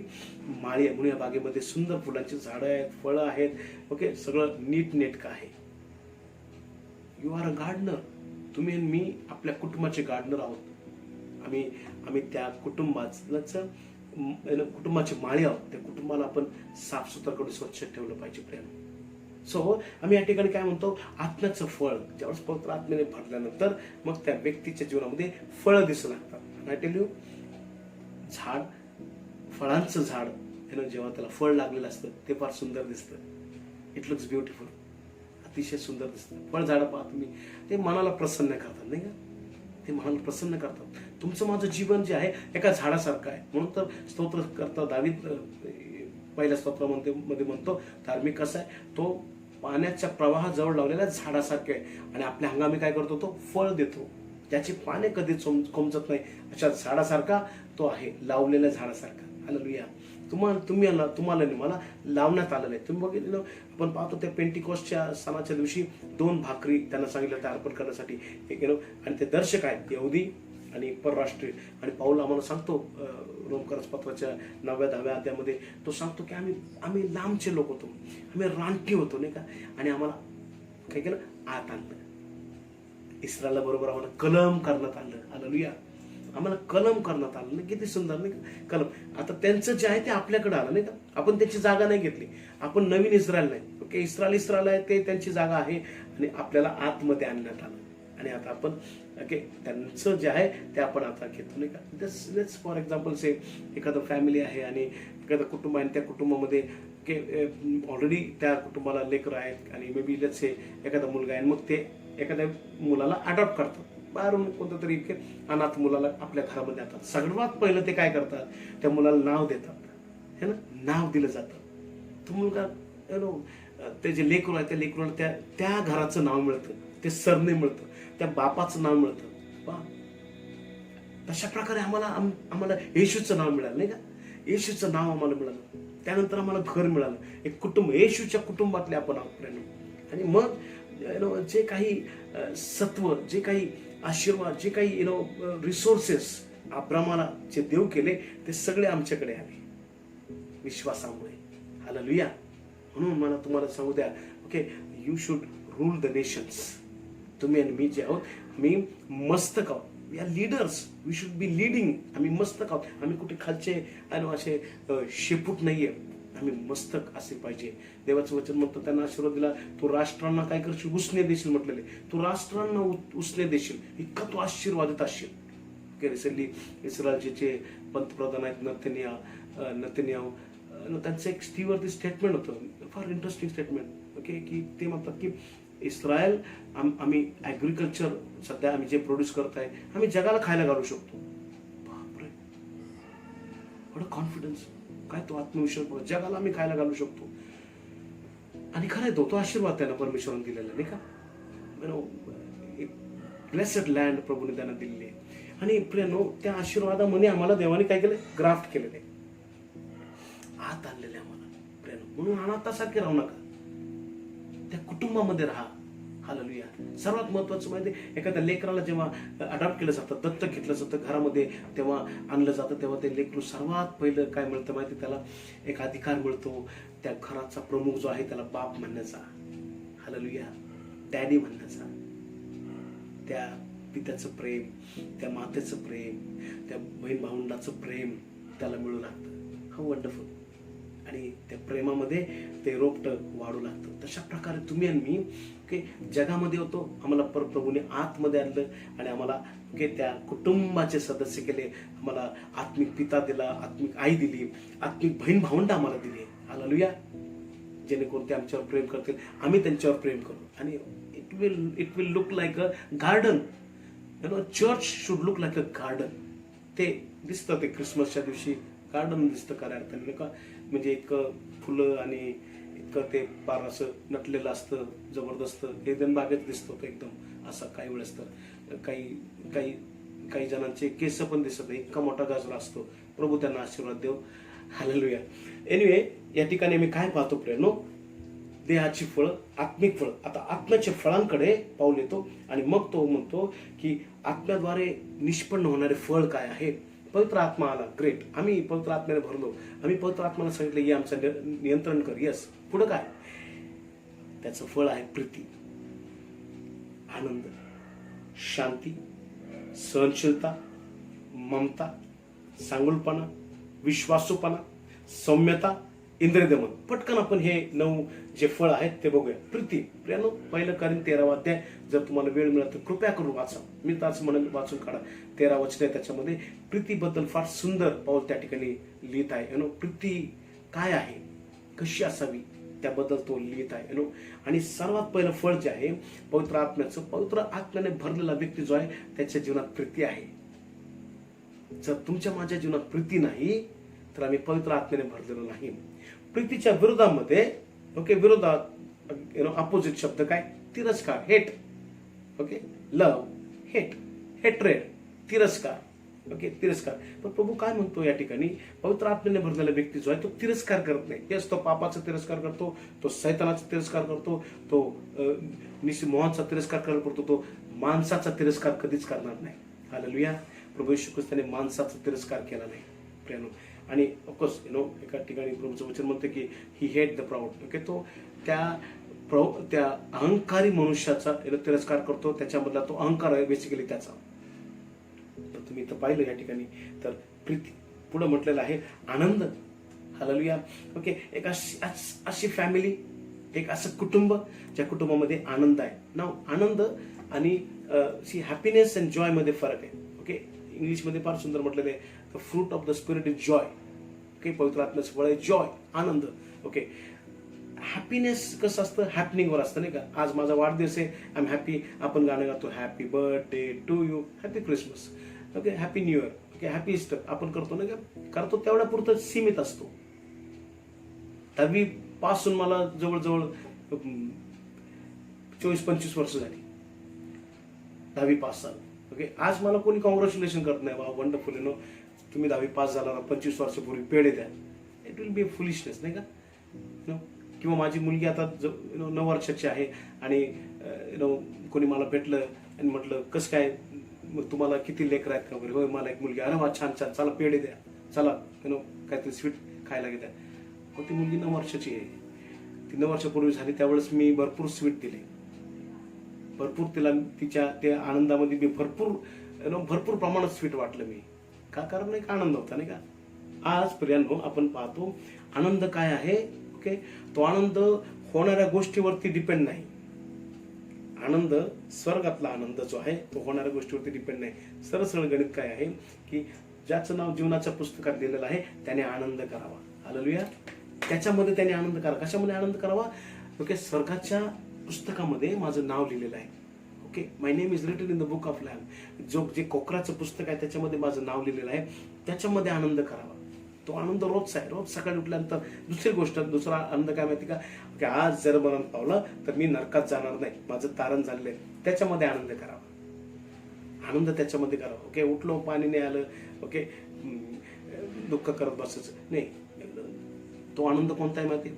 माळी आहे. म्हणून या बागेमध्ये सुंदर फुलांची झाडं आहेत, फळं आहेत. ओके, सगळं नीटनेटकं आहे. You are a gardener. तुम्ही आणि मी आपल्या कुटुंबाचे गार्डनर आहोत. आम्ही त्या कुटुंबाची माळी आहोत. त्या कुटुंबाला आपण साफसुथरं करून स्वच्छ ठेवलं पाहिजे प्रेम. सो आम्ही या ठिकाणी काय म्हणतो? आत्म्याचं फळ. ज्यावेळेस पवित्र आत्म्याने भरल्यानंतर मग त्या व्यक्तीच्या जीवनामध्ये फळं दिसू लागतात. आय टेल यू, फळांचं झाड जेव्हा त्याला फळ लागलेलं असतं ते फार सुंदर दिसतं. It looks beautiful. अतिशय सुंदर दिसतं. फळ झाडं पाहा तुम्ही, ते मनाला प्रसन्न करतात, नाही का. ते मनाला प्रसन्न करतात. तुमचं माझं जीवन जे आहे एका झाडासारखं आहे. म्हणून तर स्तोत्र करता दावीद पहिल्या स्तोत्रामध्ये म्हणतो, धार्मिक कसा आहे? तो पाण्याच्या प्रवाहाजवळ लावलेल्या झाडासारखे आहे. आणि आपल्या हंगामी काय करतो? तो फळ देतो. ज्याची पाने कधी कोमजत नाही अशा झाडासारखा तो आहे, लावलेल्या झाडासारखा. हालेलुया. तुम्हाला मला लावण्यात आलेलं आहे. तुम्ही बघितलं, आपण पाहतो त्या पेंटिकॉस्टच्या सणाच्या दिवशी 2 भाकरी त्यांना सांगितलं त्या अर्पण करण्यासाठी. आणि ते दर्शक आहेत यहुदी आणि परराष्ट्रीय. आणि पाऊल आम्हाला सांगतो रोमकरस पत्राच्या 9-10 अध्यायामध्ये तो सांगतो की आम्ही लांबचे लोक होतो, आम्ही रानटी होतो, नाही का. आणि आम्हाला काय केलं? आत आणलं. इस्रायला बरोबर आम्हाला कलम करण्यात आलं. हालेलुया. आम्हाला कलम करण्यात आलं. नाही, किती सुंदर, नाही का. कलम. आता त्यांचं जे आहे ते आपल्याकडे आलं, नाही का. आपण त्याची जागा नाही घेतली. आपण नवीन इस्रायल नाही. ओके, इस्रायल आहे, ते त्यांची जागा आहे आणि आपल्याला आतमध्ये आणण्यात आलं. आणि आता आपण ओके त्यांचं जे आहे ते आपण आता घेतो, नाही का. लेट्स फॉर एक्झाम्पल से एखादं फॅमिली आहे आणि एखादं कुटुंब आहे. त्या कुटुंबामध्ये ऑलरेडी त्या कुटुंबाला लेकरं आहेत आणि मे बी लेट्स से एखादा मुलगा आहे. मग ते एखाद्या मुलाला अडॉप्ट करतात. बाहेरून कोणतं तरी अनाथ मुलाला आपल्या घरामध्ये आणतात. सर्वात पहिलं ते काय करतात? त्या मुलाला नाव देतात, है ना. नाव दिलं जातं. तो मुलगा ते जे लेकरू आहे त्या लेकरूला त्या घराचं नाव मिळतं, ते सरने मिळतं, त्या बापाचं नाव मिळतं. तशा प्रकारे आम्हाला येशूचं नाव मिळालं, नाही का. येशूचं नाव आम्हाला मिळालं, त्यानंतर आम्हाला घर मिळालं, एक कुटुंब, येशूच्या कुटुंबातले आपण आहोत प्रेरणा. आणि मग जे काही सत्व, जे काही आशीर्वाद, जे काही रिसोर्सेस अब्रामाला जे देव केले ते सगळे आमच्याकडे आले विश्वासामुळे. हालेलुया. म्हणून मला तुम्हाला सांगू द्या, okay, you should rule the nations. तुम्ही आणि मी जे आहोत, आम्ही मस्तक आहोत. We are leaders, we should be leading. आम्ही मस्तक आहोत. आम्ही कुठे खालचे आणि असे शेपूट नाहीये, आम्ही मस्तक असे पाहिजे. देवाचं वचन म्हणतं, त्यांना आशीर्वाद दिला, तू राष्ट्रांना काय करशील, उसने देशील म्हटलेले. तू राष्ट्रांना उसने देशील, इतका तू आशीर्वादित असशील. रिसेंटली इस्रायलचे पंतप्रधान आहेत नेतन्याहू, त्यांचं एक टीव्हीवरती स्टेटमेंट होतं, फार इंटरेस्टिंग स्टेटमेंट. ओके, की ते म्हणतात की इस्रायल, आम्ही ॲग्रिकल्चर सध्या आम्ही जे प्रोड्यूस करत आहे, आम्ही जगाला खायला घालू शकतो. बापरे, एवढं कॉन्फिडन्स, काय तो आत्मविश्वास, जगाला आम्ही खायला घालू शकतो. आणि खरं तो आशीर्वाद त्यांना परमेश्वराने दिलेला, नाही का. ब्लेस्ड लँड प्रभूने त्यांना दिलेली आहे. आणि प्रियानो, त्या आशीर्वादामध्ये आम्हाला देवाने काय केलं, ग्राफ्ट केलेले, आत आणलेले आम्हाला प्रियानो. म्हणून अनाथासारखे राहू नका, त्या कुटुंबामध्ये राहा. हालेलुया. सर्वात महत्वाचं माहिती, एखाद्या लेकराला जेव्हा अडॉप्ट केलं जातं, दत्तक घेतलं जातं घरामध्ये, तेव्हा आणलं जातं, तेव्हा ते लेकरू सर्वात पहिलं काय मिळतं माहिती, त्याला एक अधिकार मिळतो, त्या घराचा प्रमुख जो आहे त्याला बाप म्हणण्याचा. हालेलुया. डॅडी म्हणण्याचा. त्या पित्याचं प्रेम, त्या मातेचं प्रेम, त्या बहीण भावंडाचं प्रेम त्याला मिळू लागतं. हा वंडरफुल. आणि त्या प्रेमामध्ये ते रोपटं वाढू लागतं. तशा प्रकारे तुम्ही आणि मी जगामध्ये होतो, आम्हाला प्रभूने आतमध्ये आणलं आणि आम्हाला त्या कुटुंबाचे सदस्य केले. आम्हाला आत्मिक पिता दिला, आत्मिक आई दिली, आत्मिक बहीण भावंड आम्हाला दिली. हालेलुया. जेणेकरून ते आमच्यावर प्रेम करतील, आम्ही त्यांच्यावर प्रेम करू. आणि it will look like a garden. Church should look like a garden. ते दिसतं, ते क्रिसमसच्या दिवशी गार्डन दिसतं खऱ्या अर्थाने, का म्हणजे एक फुलं आणि इतकं ते पार असं नटलेलं असतं, जबरदस्त एकदम बागेत दिसतो तो एकदम असा. काही वेळेस तर काही जणांचे केस पण दिसत नाही, इतका मोठा गाजरा असतो. प्रभू त्यांना आशीर्वाद देव. हालेलुया. एनिवे, या ठिकाणी आम्ही काय पाहतो प्रेरणो, देहाची फळं, आत्मिक फळं. आता आत्म्याच्या फळांकडे पाऊल येतो आणि मग तो म्हणतो की आत्म्याद्वारे निष्पन्न होणारे फळ काय आहे. पवित्र आत्मा आला, ग्रेट, आम्ही पवित्र आत्म्याने भरलो, आम्ही पवित्र आत्म्याला सांगितलं ये आमचं नियंत्रण कर. यस. पुढं काय, त्याचं फळ आहे प्रीती, आनंद, शांती, सहनशीलता, ममता, चांगुलपणा, विश्वासूपणा, सौम्यता, इंद्रियदमन. पटकन आपण हे 9 जे फळ आहेत ते बघूया. प्रीती, प्रियानो, 1 Corinthians 13 अध्याय जर तुम्हाला वेळ मिळाला तर कृपया करून वाचा. मी तर म्हणेल वाचून काढा. 13 वचन आहे त्याच्यामध्ये. प्रीतीबद्दल फार सुंदर पाऊल त्या ठिकाणी लिहित आहे. प्रीती काय आहे, कशी असावी, त्याबद्दल तो लिहित आहे. आणि सर्वात पहिलं फळ जे आहे पवित्र आत्म्याचं, पवित्र आत्म्याने भरलेला व्यक्ती जो आहे त्याच्या जीवनात प्रीती आहे. जर तुमच्या माझ्या जीवनात प्रीती नाही तर आम्ही पवित्र आत्म्याने भरलेलो नाही. प्रीतीच्या विरोधामध्ये, ओके, विरोधात अपोजिट शब्द काय, तिरस्कार, हेट. ओके, लव, हेट, हेट्रेड, तिरस्कार. ओके, तिरस्कार. पण प्रभू काय म्हणतो या ठिकाणी, पवित्र आत्म्याने भरलेला व्यक्ती जो आहे तो तिरस्कार करत नाही. यस, तो पापाचा तिरस्कार करतो, तो सैतानाचा तिरस्कार करतो, तो मोहाचा तिरस्कार करतो, तो माणसाचा तिरस्कार कधीच करणार नाही. हालेलुया. प्रभू येशू ख्रिस्ताने माणसाचा तिरस्कार केला नाही प्रियानो. आणि ऑफकोर्स एका ठिकाणी प्रभूचं वचन म्हणतं की ही हेट द प्राऊड. ओके, तो त्या अहंकारी मनुष्याचा तिरस्कार करतो, त्याच्यामधला तो अहंकार आहे बेसिकली त्याचा. तर तुम्ही इथं पाहिलं या ठिकाणी तर प्रीती. पुढे म्हटलेलं आहे आनंद. हालेलुया. ओके, एक अशी फॅमिली, एक असं कुटुंब ज्या कुटुंबामध्ये आनंद आहे. नाव आनंद आणि हॅपीनेस अँड जॉय मध्ये फरक आहे. ओके, इंग्लिशमध्ये फार सुंदर म्हटलेलं आहे, the fruit of the spirit is Joy. Okay, पवित्र आत्म्याचं फळ आहे जॉय, आनंद. ओके, हॅपीनेस कसं असतं, हॅपनिंगवर असतं, नाही का. आज माझा वाढदिवस आहे, आय एम हॅपी, आपण गाणं गातो, happy birthday to you, happy Christmas, okay, happy new year, okay, happy Easter आपण करतो ना, करतो तेवढ्या पुरतं सीमित असतो. 10वी पासून मला जवळजवळ 24-25 वर्ष झाली, 10वी पास झालं. ओके, आज मला कोणी कॉंग्रॅच्युलेशन करत नाही, वा वंडरफुल, तुम्ही 10वी पास झाला 25 वर्षापूर्वी पेढे द्या. इट विल बी फुलिशनेस, नाही का? किंवा माझी मुलगी आता 9 वर्षाची आहे आणि कोणी मला भेटलं आणि म्हटलं कसं काय, मग तुम्हाला किती लेकरं आहेत का वगैरे. होय मला एक मुलगी. अरे वा छान छान, चला पेढे द्या, चला काहीतरी स्वीट खायला घेत्या. मग ती मुलगी 9 वर्षाची आहे. ती 9 वर्षापूर्वी झाली त्यावेळेस मी भरपूर स्वीट दिले, भरपूर तिला तिच्या त्या आनंदामध्ये मी भरपूर प्रमाणात स्वीट वाटलं मी. का? कारण एक आनंद होता, नाही का? आजपर्यंत आपण पाहतो आनंद काय आहे. ओके, तो आनंद होणाऱ्या गोष्टीवरती डिपेंड नाही. आनंद, स्वर्गातला आनंद जो आहे तो होणाऱ्या गोष्टीवरती डिपेंड नाही. सरळ गणित काय आहे की ज्याचं नाव जीवनाच्या पुस्तकात लिहिलेलं आहे त्याने आनंद करावा. हालेलुया. त्याच्यामध्ये त्याने आनंद करावा. कशामध्ये आनंद करावा? ओके, स्वर्गाच्या पुस्तकामध्ये माझं नाव लिहिलेलं आहे. Okay, my name is written in the book of lamb. जे कोकराचं पुस्तक आहे त्याच्यामध्ये माझं नाव लिहिलेलं आहे, त्याच्यामध्ये आनंद करावा. तो आनंद रोजचा आहे. रोज सकाळी उठल्यानंतर दुसरा आनंद काय माहिती का? की आज जर मरण पावलं तर मी नरकात जाणार नाही, माझं तारण झालेलं आहे, त्याच्यामध्ये आनंद करावा. आनंद त्याच्यामध्ये करावा. ओके, उठलो पाणी नाही आलं, ओके, दुःख करत बसायचं नाही. तो आनंद कोणता आहे माहिती?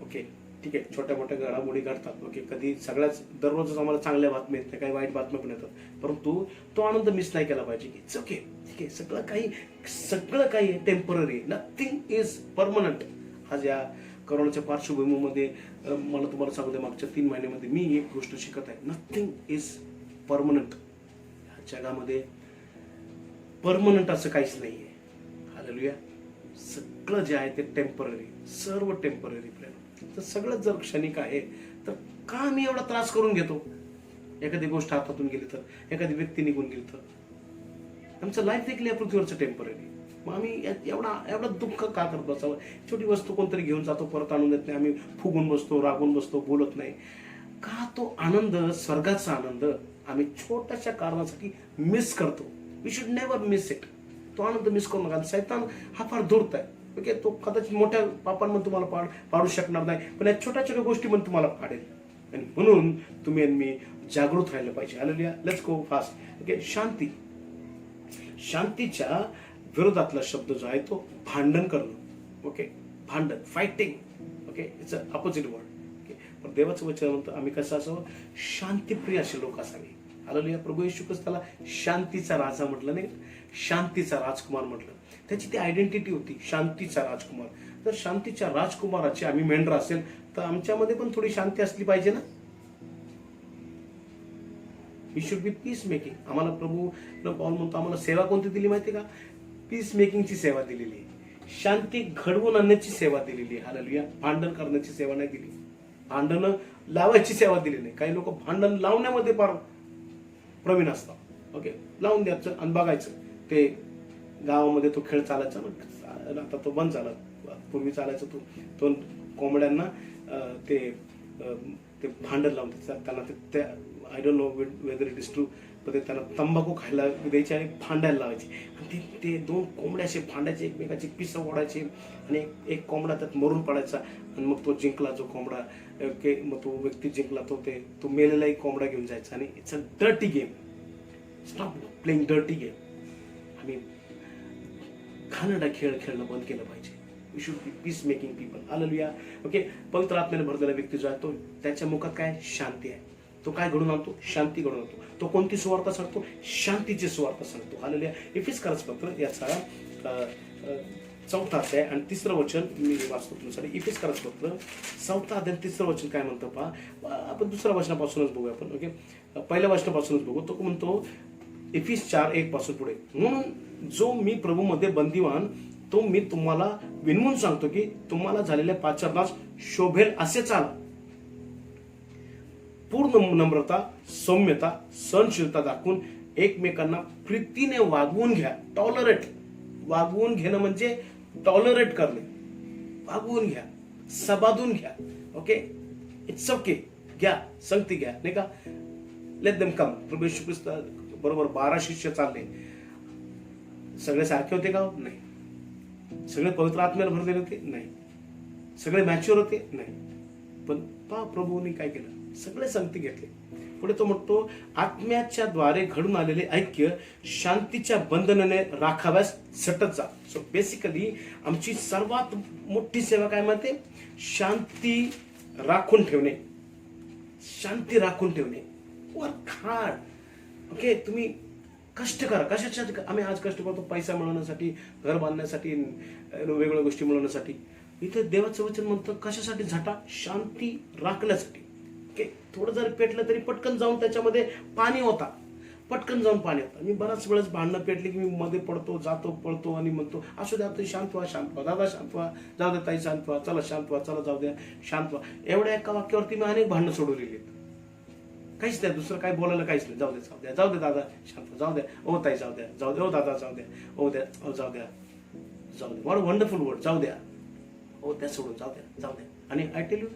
ओके, ठीक आहे, छोट्या मोठ्या घडामोडी घडतात. ओके, कधी सगळ्याच दररोजच आम्हाला चांगल्या बातम्या येत नाही, काही वाईट बातम्या पण येतात, परंतु तो आनंद मिस नाही केला पाहिजे. की ओके, ठीक आहे, सगळं काही टेम्पररी, नथिंग इज परमनंट. आज या कोरोनाच्या पार्श्वभूमीमध्ये मला तुम्हाला सांगू द्या, मागच्या 3 महिन्यामध्ये मी एक गोष्ट शिकत आहे, नथिंग इज परमनंट. या जगामध्ये परमनंट असं काहीच नाहीये. हालेलुया. सगळं जे आहे ते टेम्पररी, सर्व टेम्पररी प्रेम. तर सगळं जर क्षणिक आहे तर का मी एवढा त्रास करून घेतो? एखादी गोष्ट हातातून गेली तर, एखादी व्यक्ती निघून गेली तर, आमचं लाईफ देखील या पृथ्वीवरचं टेम्पररी. मग आम्ही एवढा दुःख का करत बसावं? छोटी वस्तू कोणतरी घेऊन जातो, परत आणून देत नाही, आम्ही फुगून बसतो, रागून बसतो, बोलत नाही का? तो आनंद, स्वर्गाचा आनंद आम्ही छोट्याशा कारणासाठी मिस करतो. We should never miss it. तो आनंद मिस करू नका. सैतान हा फार धूर्त आहे. ओके, तो कदाचित मोठ्या पापांमध्ये तुम्हाला पाडू शकणार नाही, पण या छोट्या छोट्या गोष्टी पण तुम्हाला पाडेल. आणि म्हणून तुम्ही आणि मी जागृत राहिलं पाहिजे. Hallelujah. Let's go fast. Okay, शांती. शांतीच्या विरोधातला शब्द जो आहे तो भांडण करणं. ओके, भांडण, fighting. Okay, it's opposite word. Okay, पण देवाचं वचन म्हणतं आम्ही कसं असावं? शांतीप्रिय असे लोक असावे. हालेलुया. प्रभू येशू ख्रिस्त त्याला शांतीचा राजा म्हटलं, नाही, शांतीचा राजकुमार म्हटलं. त्याची ती आयडेंटिटी होती, शांतीचा राजकुमार. तर शांतीच्या राजकुमाराची आम्ही मेंढर असेल तर आमच्यामध्ये पण थोडी शांती असली पाहिजे ना. We should be peace making. आम्हाला प्रभू पौल म्हणतो आम्हाला सेवा कोणती दिली माहिती का? पीस मेकिंगची सेवा दिलेली आहे, शांती घडवून आणण्याची सेवा दिलेली आहे. हालेलुया. भांडण करण्याची सेवा नाही दिली, भांडण लावायची सेवा दिली नाही. काही लोक भांडण लावण्यामध्ये फार प्रवीण असतात. ओके, लावून द्यायचं आणि बघायचं. ते गावामध्ये तो खेळ चालायचा ना, आता तो बंद झाला, पूर्वी चालायचा तो कोंबड्यांना ते भांडण लावून त्यांना I don't know whether it is true, पण त्यांना तंबाखू खायला द्यायचे आणि भांडायला लावायचे. आणि ते 2 कोंबड्या असे भांडायचे, एकमेकाची पिसं ओढायचे आणि एक कोंबडा त्यात मरून पडायचा. आणि मग तो जिंकला जो कोंबडा, मग तो व्यक्ती जिंकला, तो मेलेला एक कोंबडा घेऊन जायचा. आणि it's a dirty game. Stop playing dirty game. आम्ही घाणेरडा खेळ खेळणं बंद केलं पाहिजे. We should be peace making people. Hallelujah. Okay, पवित्र आत्म्याने भरलेला व्यक्ती जो आहे तो, त्याच्या मुखात काय? शांती आहे. तो काय घडून आणतो? शांती घडून आणतो. तो कोणती सुवार्ता सांगतो? शांतीची सुवार्ता सांगतो. हालेलुया. इफिसकाराचं पत्र याचा 4था अध्याय आणि 3रं वचन मी वाचतो तुमच्यासाठी. इफिसकाराचं पत्र 4था अध्याय 3रं वचन काय म्हणतं पहा. आपण दुसऱ्या वचनापासूनच बघूया आपण. ओके, पहिल्या वचनापासूनच बघू. तो म्हणतो इफिस 4:1 पासून पुढे, म्हणून जो मी प्रभूमध्ये बंदिवान तो मी तुम्हाला विनवून सांगतो की तुम्हाला झालेल्या पाचारणास शोभेल असे चाला. पूर्ण नम्रता, सौम्यता, सहनशीलता दाखवून एकमेकांना प्रीतीने वागवून घ्या. टॉलरेट. वागवून घेणं म्हणजे टॉलरेट करणे. वागवून घ्या, सबादून घ्या. Okay, it's okay. घ्या, संगती घ्या, नाही का? Let them come. प्रभू येशू ख्रिस्त बरोबर 12 शिष्य चालले. सगळे सारखे होते का? नाही. सगळे पवित्र आत्म्याने भरलेले होते? नाही. सगळे मॅच्युअर होते? नाही. पण पहा प्रभूंनी काय केलं? सगळे संगती घेतले. पुढे तो म्हणतो आत्म्याच्या द्वारे घडून आलेले ऐक्य शांतीच्या बंधनाने राखाव्यास झटत जा. सो बेसिकली आमची सर्वात मोठी सेवा काय म्हणते? शांती राखून ठेवणे. शांती राखून ठेवणे. Work hard. ओके, तुम्ही कष्ट करा. कशासाठी आम्ही आज कष्ट करतो? पैसा मिळवण्यासाठी, घर बांधण्यासाठी, वेगवेगळ्या गोष्टी मिळवण्यासाठी. इथे देवाचं वचन म्हणतं कशासाठी झटा? शांती राखण्यासाठी. ओके, थोडं जर पेटलं तरी पटकन जाऊन त्याच्यामध्ये पाणी होता. पटकन जाऊन पाणी होता. मी बराच वेळेस भांडणं पेटली की मी मध्ये पडतो, जातो, पळतो आणि म्हणतो असू द्या ताई शांत व्हा, शांत व्हा, दादा शांत व्हा, जाऊ द्या ताई शांत व्हा, चला शांत व्हा, चला जाऊ द्या शांत व्हा. एवढ्या एका वाक्यावरती मी अनेक भांडणं सोडवलेली आहेत. काहीच नाही, दुसरं काय बोलायला काहीच नाही. जाऊ दे, जाऊ द्या, जाऊ दे दादा शांत व्हा, जाऊ द्या, ओ ताई जाऊ द्या, जाऊ द्या, ओ दादा जाऊ द्या, ओ द्या, ओ जाऊ द्या, जाऊ द्या. व्हॉट वंडरफुल वर्ड, जाऊ द्या, ओ त्या सोडून जाऊ द्या, जाऊ द्या. आणि आय टेल यू,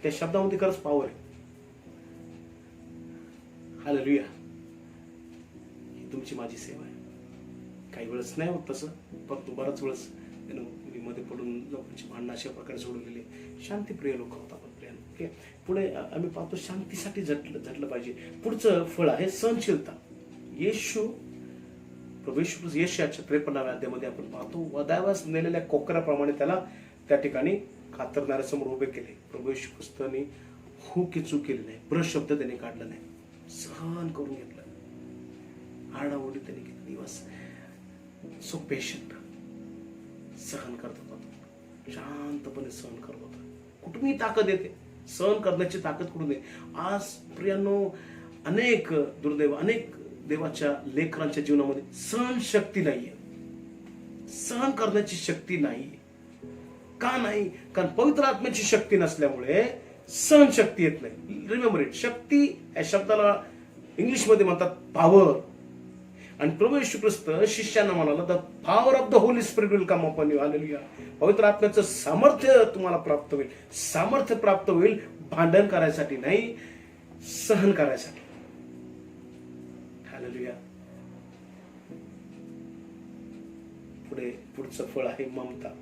त्या शब्दामध्ये खरंच पॉवर आहे. हालेलुया. ही तुमची माझी सेवा आहे. काही वेळेस नाही होत तसं, परंतु बराच वेळेस मी मध्ये पडून लोकांची भांडणं अशा प्रकारे सोडवलेली. शांतीप्रिय लोक होता आपण प्रिय. ओके, पुढे आम्ही पाहतो शांतीसाठी झटलं पाहिजे. पुढचं फळ आहे सहनशीलता. येशू प्रभू येशू येशूच्या 53व्या अध्यायामध्ये आपण पाहतो वधाव्यास नेलेल्या कोकराप्रमाणे त्याला त्या ठिकाणी कातरणाऱ्या समोर उभे केले. प्रभू येशू ख्रिस्ताने हू की चूक केली नाही, प्रशब्द त्याने काढला नाही, सहन करून घेतलं. आरडाओरडी त्याने केली. दिवस सो पेशंट, सहन करत होता, शांतपणे सहन करत होता. कुठूनही ताकद येते, सहन करण्याची ताकद कुठून येते? आज प्रियांनो, अनेक दुर्दैव, अनेक देवाच्या लेकरांच्या जीवनामध्ये सहन शक्ती नाहीये, सहन करण्याची शक्ती नाही. का नाही? कारण पवित्र आत्म्याची शक्ती नसल्यामुळे सहन शक्ती येत नाही. Remember it. शक्ती या शब्दाला इंग्लिशमध्ये म्हणतात पॉवर. आणि प्रभू येशू ख्रिस्त शिष्यांना म्हणाला, the power of the Holy spirit will come upon you. Hallelujah. पवित्र आत्म्याचं सामर्थ्य तुम्हाला प्राप्त होईल. सामर्थ्य प्राप्त होईल भांडण करायसाठी नाही, सहन करायसाठी. हालेलुया. पुढचं फळ आहे ममता.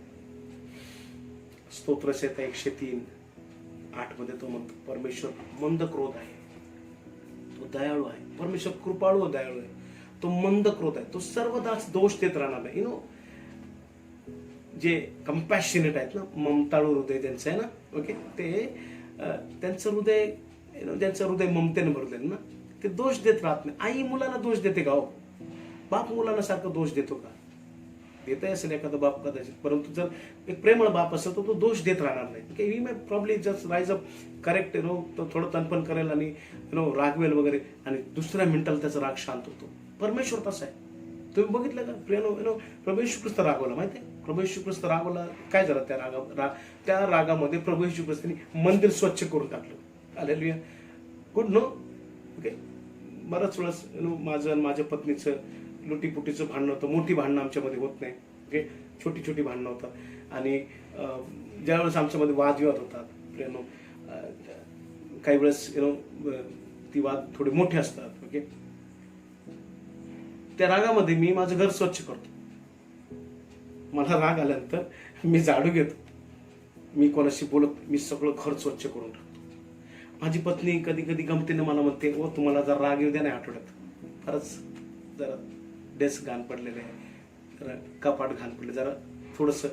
स्तोत्रसंहिता 103:8 मध्ये तो म्हणतो, परमेश्वर मंद क्रोध आहे, तो दयाळू आहे. परमेश्वर कृपाळू व दयाळू आहे, तो मंद क्रोध आहे, तो सर्वदाच दोष देत राहणार नाही. जे कंपॅशनेट आहेत ना, ममताळू हृदय त्यांचं आहे ना. ओके, ते त्यांचं हृदय, ज्यांचं हृदय ममतेने भरलेलं ना, ते दोष देत राहत नाही. आई मुलाला दोष देते का? हो, बाप मुलाला सारखं दोष देतो का? देत असेल एखादा बाप कदाचित, परंतु जर एक प्रेमळ बाप असेल तर तो दोष देत राहणार नाही. He may probably just rise up correct, तो थोडं तणपण करेल आणि रागवेल वगैरे, आणि दुसऱ्या मिनिटाला त्याचा राग शांत होतो. परमेश्वर तसा आहे. तुम्ही बघितलं का प्रियानो? प्रभू येशू ख्रिस्त रागवला, माहिती आहे? प्रभू येशू ख्रिस्त रागवला. काय झालं त्या रागामध्ये? प्रभू येशू ख्रिस्तांनी मंदिर स्वच्छ करून टाकलं. हालेलुया. Good no. ओके, बराच वेळेस माझं आणि माझ्या पत्नीचं लुटीपुटीचं भांडणं होतं. मोठी भांडणं आमच्यामध्ये होत नाही. ओके, छोटी छोटी भांडणं होतात. आणि ज्यावेळेस आमच्यामध्ये वादविवाद होतात प्रियानो, काही वेळेस ती वाद थोडे मोठे असतात. ओके, त्या रागामध्ये मी माझं घर स्वच्छ करतो. मला राग आल्यानंतर मी झाडू घेतो, मी कोणाशी बोलत, मी सगळं घर स्वच्छ करून टाकतो. माझी पत्नी कधी कधी गमतीने मला म्हणते, ओ तुम्हाला जरा राग येऊ द्या नाही आठवड्यात, खरंच जरा डेस्क घाण पडलेले आहे, जरा कपाट घाण पडले, जरा थोडंसं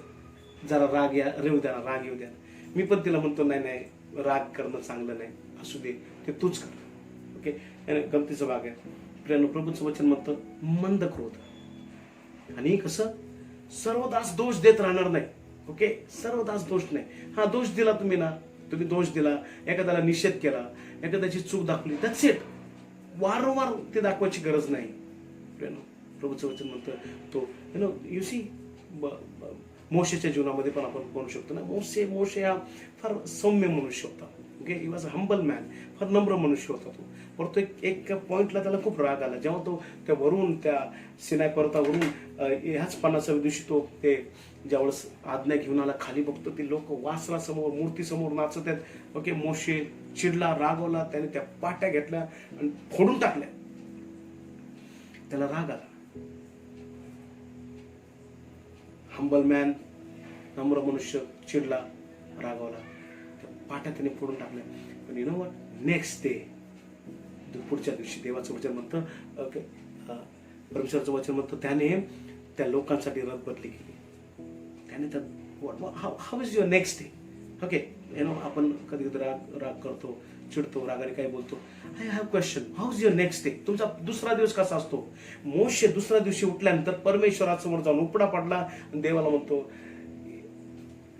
जरा राग येऊ द्या, राग येऊ द्या. मी पण तिला म्हणतो, नाही नाही, राग करणं चांगलं नाही, असू दे, ते तूच कर. ओके, गमतीचा भाग आहे. प्रभूचं वचन म्हणतं मंद क्रोध. आणि कसं? सर्वदास दोष देत राहणार नाही. ओके, सर्वदास दोष नाही. हा, दोष दिला तुम्ही ना, तुम्ही दोष दिला, एखाद्याला निषेध केला, एखाद्याची चूक दाखवली, दॅट्स इट. वारंवार ते दाखवायची गरज नाही. प्रभूचं वचन म्हणतं, तो यू सी, मोशेच्या जीवनामध्ये पण आपण म्हणू शकतो ना, मोशे हा फार सौम्य मनुष्य होता. Okay, he was a humble man, फार नम्र मनुष्य होता तो. परंतु एक पॉइंटला त्याला खूप राग आला, जेव्हा तो त्या वरून, त्या सिनाय पर्वतावरून ह्याच 50व्या दिवशी तो ते ज्यावेळेस आज्ञा घेऊन आला, खाली बघतो ते लोक वासरासमोर, मूर्तीसमोर नाचत आहेत. ओके, मोशे चिडला, रागवला, त्याने त्या पाट्या घेतल्या आणि फोडून टाकल्या. त्याला राग आला. हंबल मॅन, नम्र मनुष्य, चिडला, रागवला, त्या पाट्या त्याने फोडून टाकल्या. पण you know what, next day पुढच्या दिवशी देवाचं वचन म्हणतं ओके परमेश्वराचं वचन म्हणतं त्याने त्या लोकांसाठी रथ बदली केली. त्याने त्या how is your next day. Okay आपण कधी कधी राग करतो, चिडतो, रागाने काय बोलतो. I have question, how is your next day. तुमचा दुसरा दिवस कसा असतो. मोशे दुसऱ्या दिवशी उठल्यानंतर परमेश्वरासमोर जाऊन उपडा पडला आणि देवाला म्हणतो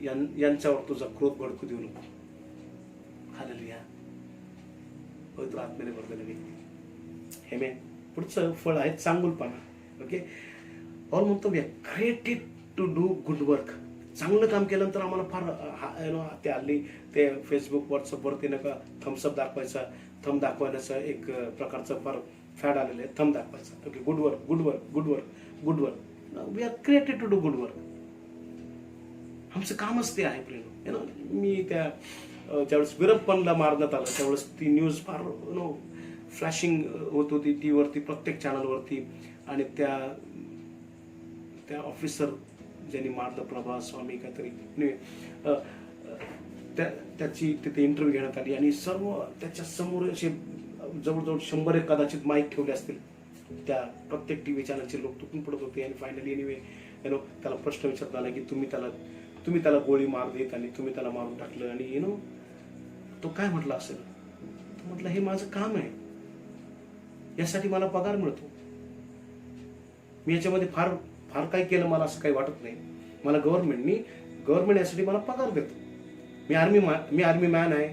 यांच्यावर तुझा क्रोध भडकू देऊ नको. हालेलुया. पवित्र आत्म्याने भरलेलं व्यक्ती हे मे पुढचं फळ आहे चांगुलपणा. ओके पौल म्हणतो we are created to do good work. चांगलं काम केल्यानंतर आम्हाला फार ते हल्ली ते फेसबुक व्हॉट्सअपवरती नका थम्सअप दाखवायचा, थंब दाखवण्याचं एक प्रकारचं फार फॅड आलेलं आहे थंब दाखवायचा. Okay good work good work good work good work. We are created to do good work. आमचं कामच ते आहे प्रेम. मी त्या ज्यावेळेस वीरप्पनला मारण्यात आलं त्यावेळेस ती न्यूज फार फ्लॅशिंग होत होती टीव्हीवरती, प्रत्येक चॅनलवरती. आणि त्या ऑफिसर ज्यांनी मारलं प्रभा स्वामी काहीतरी त्याची तिथे इंटरव्ह्यू घेण्यात आली आणि सर्व त्याच्या समोर असे जवळजवळ 100 कदाचित माईक ठेवले असतील. त्या प्रत्येक टीव्ही चॅनलचे लोक तुटून पडत होते. आणि फायनली एनिवे त्याला प्रश्न विचारत आला की तुम्ही त्याला गोळी मार देत आणि तुम्ही त्याला मारून टाकलं. आणि तो काय म्हटलं असेल, तो म्हटलं हे माझं काम आहे, यासाठी मला पगार मिळतो. मी याच्यामध्ये फार फार काही केलं मला असं काही वाटत नाही. मला गव्हर्नमेंट यासाठी मला पगार देतो. मी आर्मी मॅन आहे.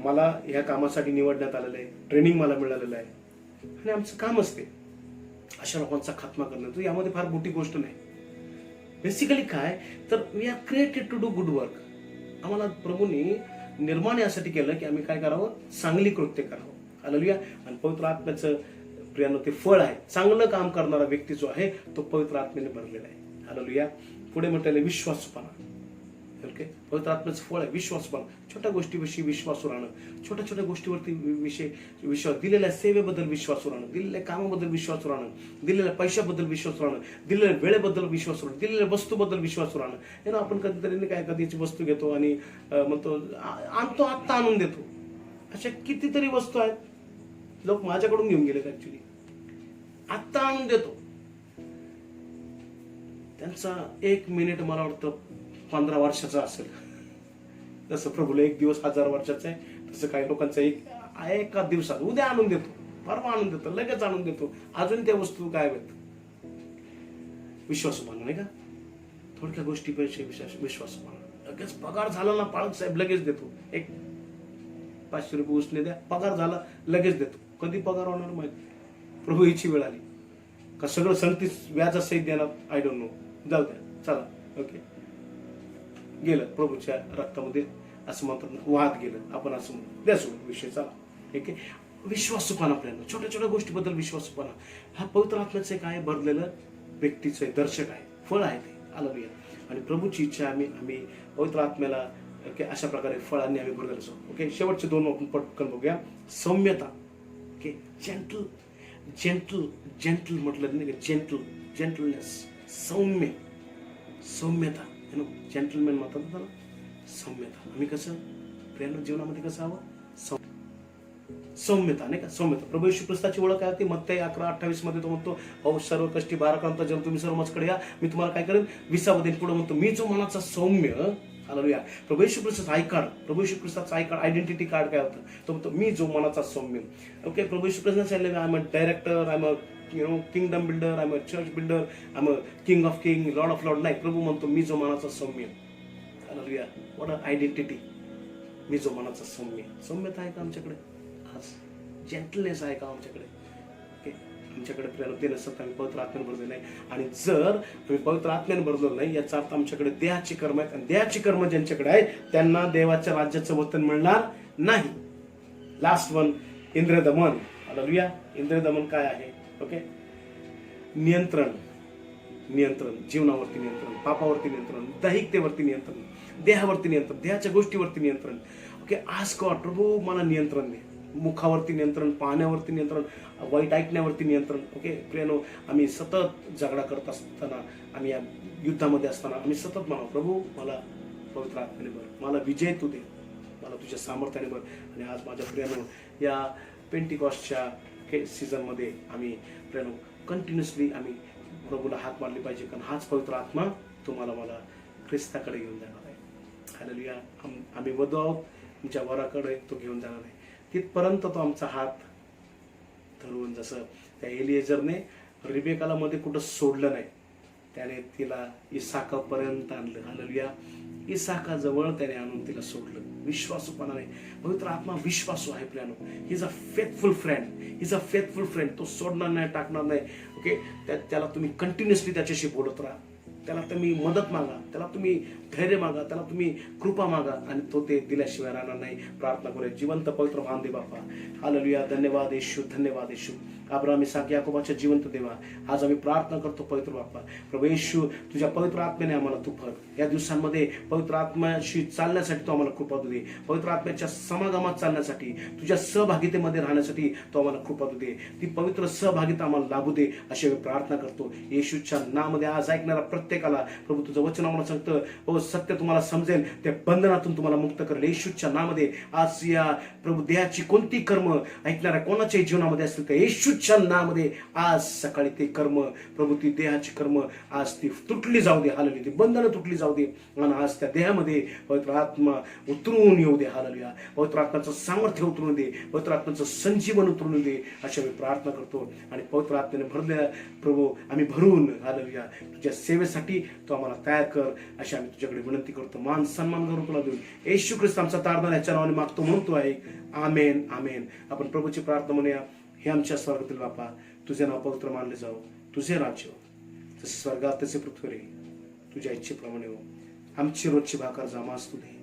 मला ह्या कामासाठी निवडण्यात आलेलं आहे, ट्रेनिंग मला मिळालेलं आहे आणि आमचं काम असते अशा लोकांचा खात्मा करणं. यामध्ये फार मोठी गोष्ट नाही. बेसिकली काय तर we are created to do good work. आम्हाला प्रभूंनी निर्माण यासाठी केलं की आम्ही काय करावं, चांगली कृत्य करावं. हालेलुया. आणि पवित्र आत्म्याचं प्रियानं ते फळ आहे. चांगलं काम करणारा व्यक्ती जो आहे तो पवित्र आत्म्याने भरलेला आहे. हालेलुया. पुढे म्हटलेलं विश्वासपणा. ओके पवित्र आत्म्याचं फळ आहे विश्वासपणा. छोट्या गोष्टीविषयी विश्वास राहणं, छोट्या छोट्या गोष्टीवरती विश्वास, दिलेल्या सेवेबद्दल विश्वास राहणं, दिलेल्या कामाबद्दल विश्वास राहणं, दिलेल्या पैशाबद्दल विश्वास राहणं, दिलेल्या वेळेबद्दल विश्वास राहणं, दिलेल्या वस्तूबद्दल विश्वास राहणं. आपण कधीतरी काय कधीची वस्तू घेतो आणि म्हणतो आणतो आत्ता आणून देतो. अशा कितीतरी वस्तू आहेत लोक माझ्याकडून घेऊन गेलेत, ऍक्च्युली आत्ता आणून देतो. त्यांचा 1 मिनिट मला वाटतं 15 वर्षाचा असेल. जसं प्रभूला 1 दिवस 1000 वर्षाचा आहे, तसं काही लोकांचं एका दिवसात उद्या आणून देतो, परवा आणून देतो, लगेच आणून देतो. अजून त्या वस्तू काय आहेत. विश्वासपणा नाही का. थोडक्या गोष्टी पैसे विश्वासपणा. लगेच पगार झाला ना पाळक साहेब लगेच देतो. 500 रुपये उसने द्या, पगार झाला लगेच देतो. कधी पगार होणार माहिती. प्रभू हिची वेळ आली का सगळं 37 व्याजासहित देणार. I don't know. जाऊ द्या चला. ओके गेलं प्रभूच्या रक्तामध्ये असं म्हणतात ना, वाहत गेलं. आपण असं म्हणतो द्या सोडून विषय चला. ठीक आहे. विश्वासपणा आपल्याला छोट्या छोट्या गोष्टीबद्दल विश्वासपणा हा पवित्र आत्म्याचं काय भरलेलं व्यक्तीचं दर्शक आहे, फळ आहे ते. हालेलुया. आणि प्रभूची इच्छा आम्ही पवित्र आत्म्याला ओके अशा प्रकारे फळांनी आम्ही भरलेलं असो. ओके शेवटचे 2 आपण पटकन बघूया. सौम्यता. ओके जेंटल म्हटलं नाही का, जेंटलनेस, सौम्यता. जेंटलमॅन म्हणतात त्याला सौम्यता. आम्ही कसं प्रेम जीवनामध्ये कसं हवं, सौम्यता नाही का. सौम्यता. प्रभू येशू ख्रिस्ताची ओळख काय होती. मत्ती 11:28 मध्ये तो म्हणतो अहो सर्व कष्टी भाराक्रांत जन तुम्ही सर्व माझ्याकडे या, मी तुम्हाला काय करेन विसावं देईन. पुढे म्हणतो मी जो मनाचा सौम्य. हालेलुया. प्रभू येशू ख्रिस्ताचं आय कार्ड, प्रभू येशू ख्रिस्ताचं आय कार्ड, आयडेंटिटी कार्ड काय होतं. तो म्हणतो मी जो मनाचा सौम्य. ओके प्रभू येशू ख्रिस्ताने सांगितलं I am a director, I am a kingdom builder, I'm a church builder, I'm a king of king, lord of lord. नाही, प्रभू म्हणतो मी जो मनाचा सौम्य. हालेलुया. What a identity. मी जो मनाचा सौम्य. सौम्यता आहे का आमच्याकडे आज. जेंटलनेस आहे का आमच्याकडे. ओके आमच्याकडे प्रेम ते नसतं आम्ही पवित्र आत्म्याने भरलेलं नाही. आणि जर तुम्ही पवित्र आत्म्याने भरलेलं नाही याचा अर्थ आमच्याकडे देहाची कर्म आहेत. आणि देहाची कर्म ज्यांच्याकडे आहे त्यांना देवाच्या राज्याचं वतन मिळणार नाही. लास्ट वन इंद्रिय दमन. हालेलुया. इंद्रिय दमन काय आहे. ओके नियंत्रण, जीवनावरती नियंत्रण, पापावरती नियंत्रण, दैहिकतेवरती नियंत्रण, देहावरती नियंत्रण, देहाच्या गोष्टीवरती नियंत्रण. ओके आज गॉड प्रभू मला नियंत्रण दे. मुखावरती नियंत्रण, पाहण्यावरती नियंत्रण, वाईट ऐकण्यावरती नियंत्रण. ओके प्रियानो आम्ही सतत झगडा करत असताना, आम्ही या युद्धामध्ये असताना आम्ही सतत म्हणावं प्रभू मला पवित्र आत्म्याने भर, मला विजय तू दे, मला तुझ्या सामर्थ्याने भर. आणि आज माझ्या प्रियानो या पेंटिकॉस्टच्या सीझनमध्ये आम्ही प्रेरणू कंटिन्युअसली आम्ही प्रभूला हात मारली पाहिजे, कारण हाच पवित्र आत्मा तुम्हाला मला ख्रिस्ताकडे घेऊन जाणार आहे. हालेलुया. आम्ही वधू आहोत, तुमच्या वराकडे तो घेऊन जाणार आहे. तिथपर्यंत तो आमचा हात धरून, जसं त्या एलिएझरने रिबेकाला मध्ये कुठं सोडलं नाही, त्याने तिला इसाकापर्यंत आणलं. हालेलुया. इसाकाजवळ त्याने आणून तिला सोडलं विश्वासूपणाने. पवित्र आत्मा विश्वासू आहे प्रियानो. He is a faithful friend, he is a faithful friend. तो सोडणार नाही, टाकणार नाही. ओके, त्याला तुम्ही कंटिन्युअसली त्याच्याशी बोलत राहा, त्याला तुम्ही मदत मागा, त्याला तुम्ही धैर्य मागा, त्याला तुम्ही कृपा मागा, आणि तो ते दिल्याशिवाय राहणार नाही. प्रार्थना करूया. जिवंत पवित्र महान देव बापा, हालेलुया. धन्यवाद येशू, धन्यवाद येशू. अब्राहम इसाक याकोबाच्या जिवंत देवा, आज आम्ही प्रार्थना करतो पवित्र बाप्पा. प्रभू येशू, तुझ्या पवित्र आत्म्याने आम्हाला तू भर. या दिवसांमध्ये पवित्र आत्म्याशी चालण्यासाठी तो आम्हाला कृपा दे. पवित्र आत्म्याच्या समागमात चालण्यासाठी, तुझ्या सहभागितेमध्ये राहण्यासाठी तो आम्हाला कृपा दे. ती पवित्र सहभागिता आम्हाला लाभू दे, अशी मी प्रार्थना करतो येशूच्या नामामध्ये. आज ऐकणारा प्रत्येकाला प्रभू तुझं वचन आम्हाला सांगतं, हो सत्य तुम्हाला समजेल, त्या बंधनातून तुम्हाला मुक्त करेल येशूच्या नामामध्ये. आज या प्रभू देहाची कोणती कर्म ऐकणाऱ्या कोणाच्याही जीवनामध्ये असतील तर येशूच्या नामामध्ये आज सकाळी ते कर्म प्रभू, ती देहाची कर्म आज ती तुटली जाऊ दे. हालेलुया. ती बंधनं तुटली जाऊ दे, आणि आज त्या देहामध्ये पवित्र आत्मा उतरून येऊ दे. हालेलुया. पवित्र आत्म्याचं सामर्थ्य उतरून दे, पवित्र आत्म्याचं संजीवन उतरून दे, अशी मी प्रार्थना करतो. आणि पवित्र आत्म्याने भरलेला प्रभू आम्ही भरून, हालेलुया, तुझ्या सेवेसाठी तो आम्हाला तयार कर, अशी आम्ही तुझ्याकडे विनंती करतो. मान सन्मान करून तुला देऊन येशू ख्रिस्त आमचा तारदान याच्या नावाने मागतो, म्हणतो आहे आमेन, आमेन. आपण प्रभूची प्रार्थना म्हणूया. हे आमच्या स्वर्गातील बापा, तुझे नाव पवित्र मानले जाऊ, तुझे राज्य जसे स्वर्गात तसे पृथ्वीवर, तुझ्या इच्छेप्रमाणे हो. आमची रोजची भाकर आम्हास तू दे,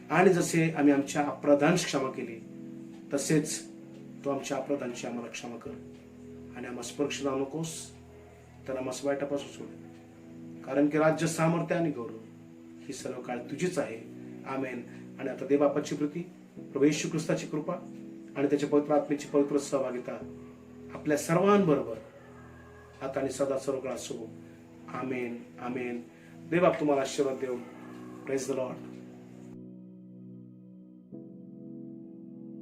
आणि जसे आम्ही आमच्या अपराधांची क्षमा केली तसेच तू आमच्या अपराधांची आम्हाला क्षमा कर, आणि आम्हाला स्पर्श लावू नकोस, तर आम्हाला वाईटापासून सोड, कारण की राज्य, सामर्थ्य आणि गौरव ही सर्व काळ तुझीच आहे. आमेन. आणि आता देवबापाची प्रीती, प्रभू येशू ख्रिस्ताची कृपा आणि त्याच्या पवित्र आत्म्याची पवित्र सहभागिता आपल्या सर्वांबरोबर आता आणि सदा सर्व काळ असो. आमेन, आमेन. देव बाप तुम्हाला आशीर्वाद देऊ. Praise the Lord.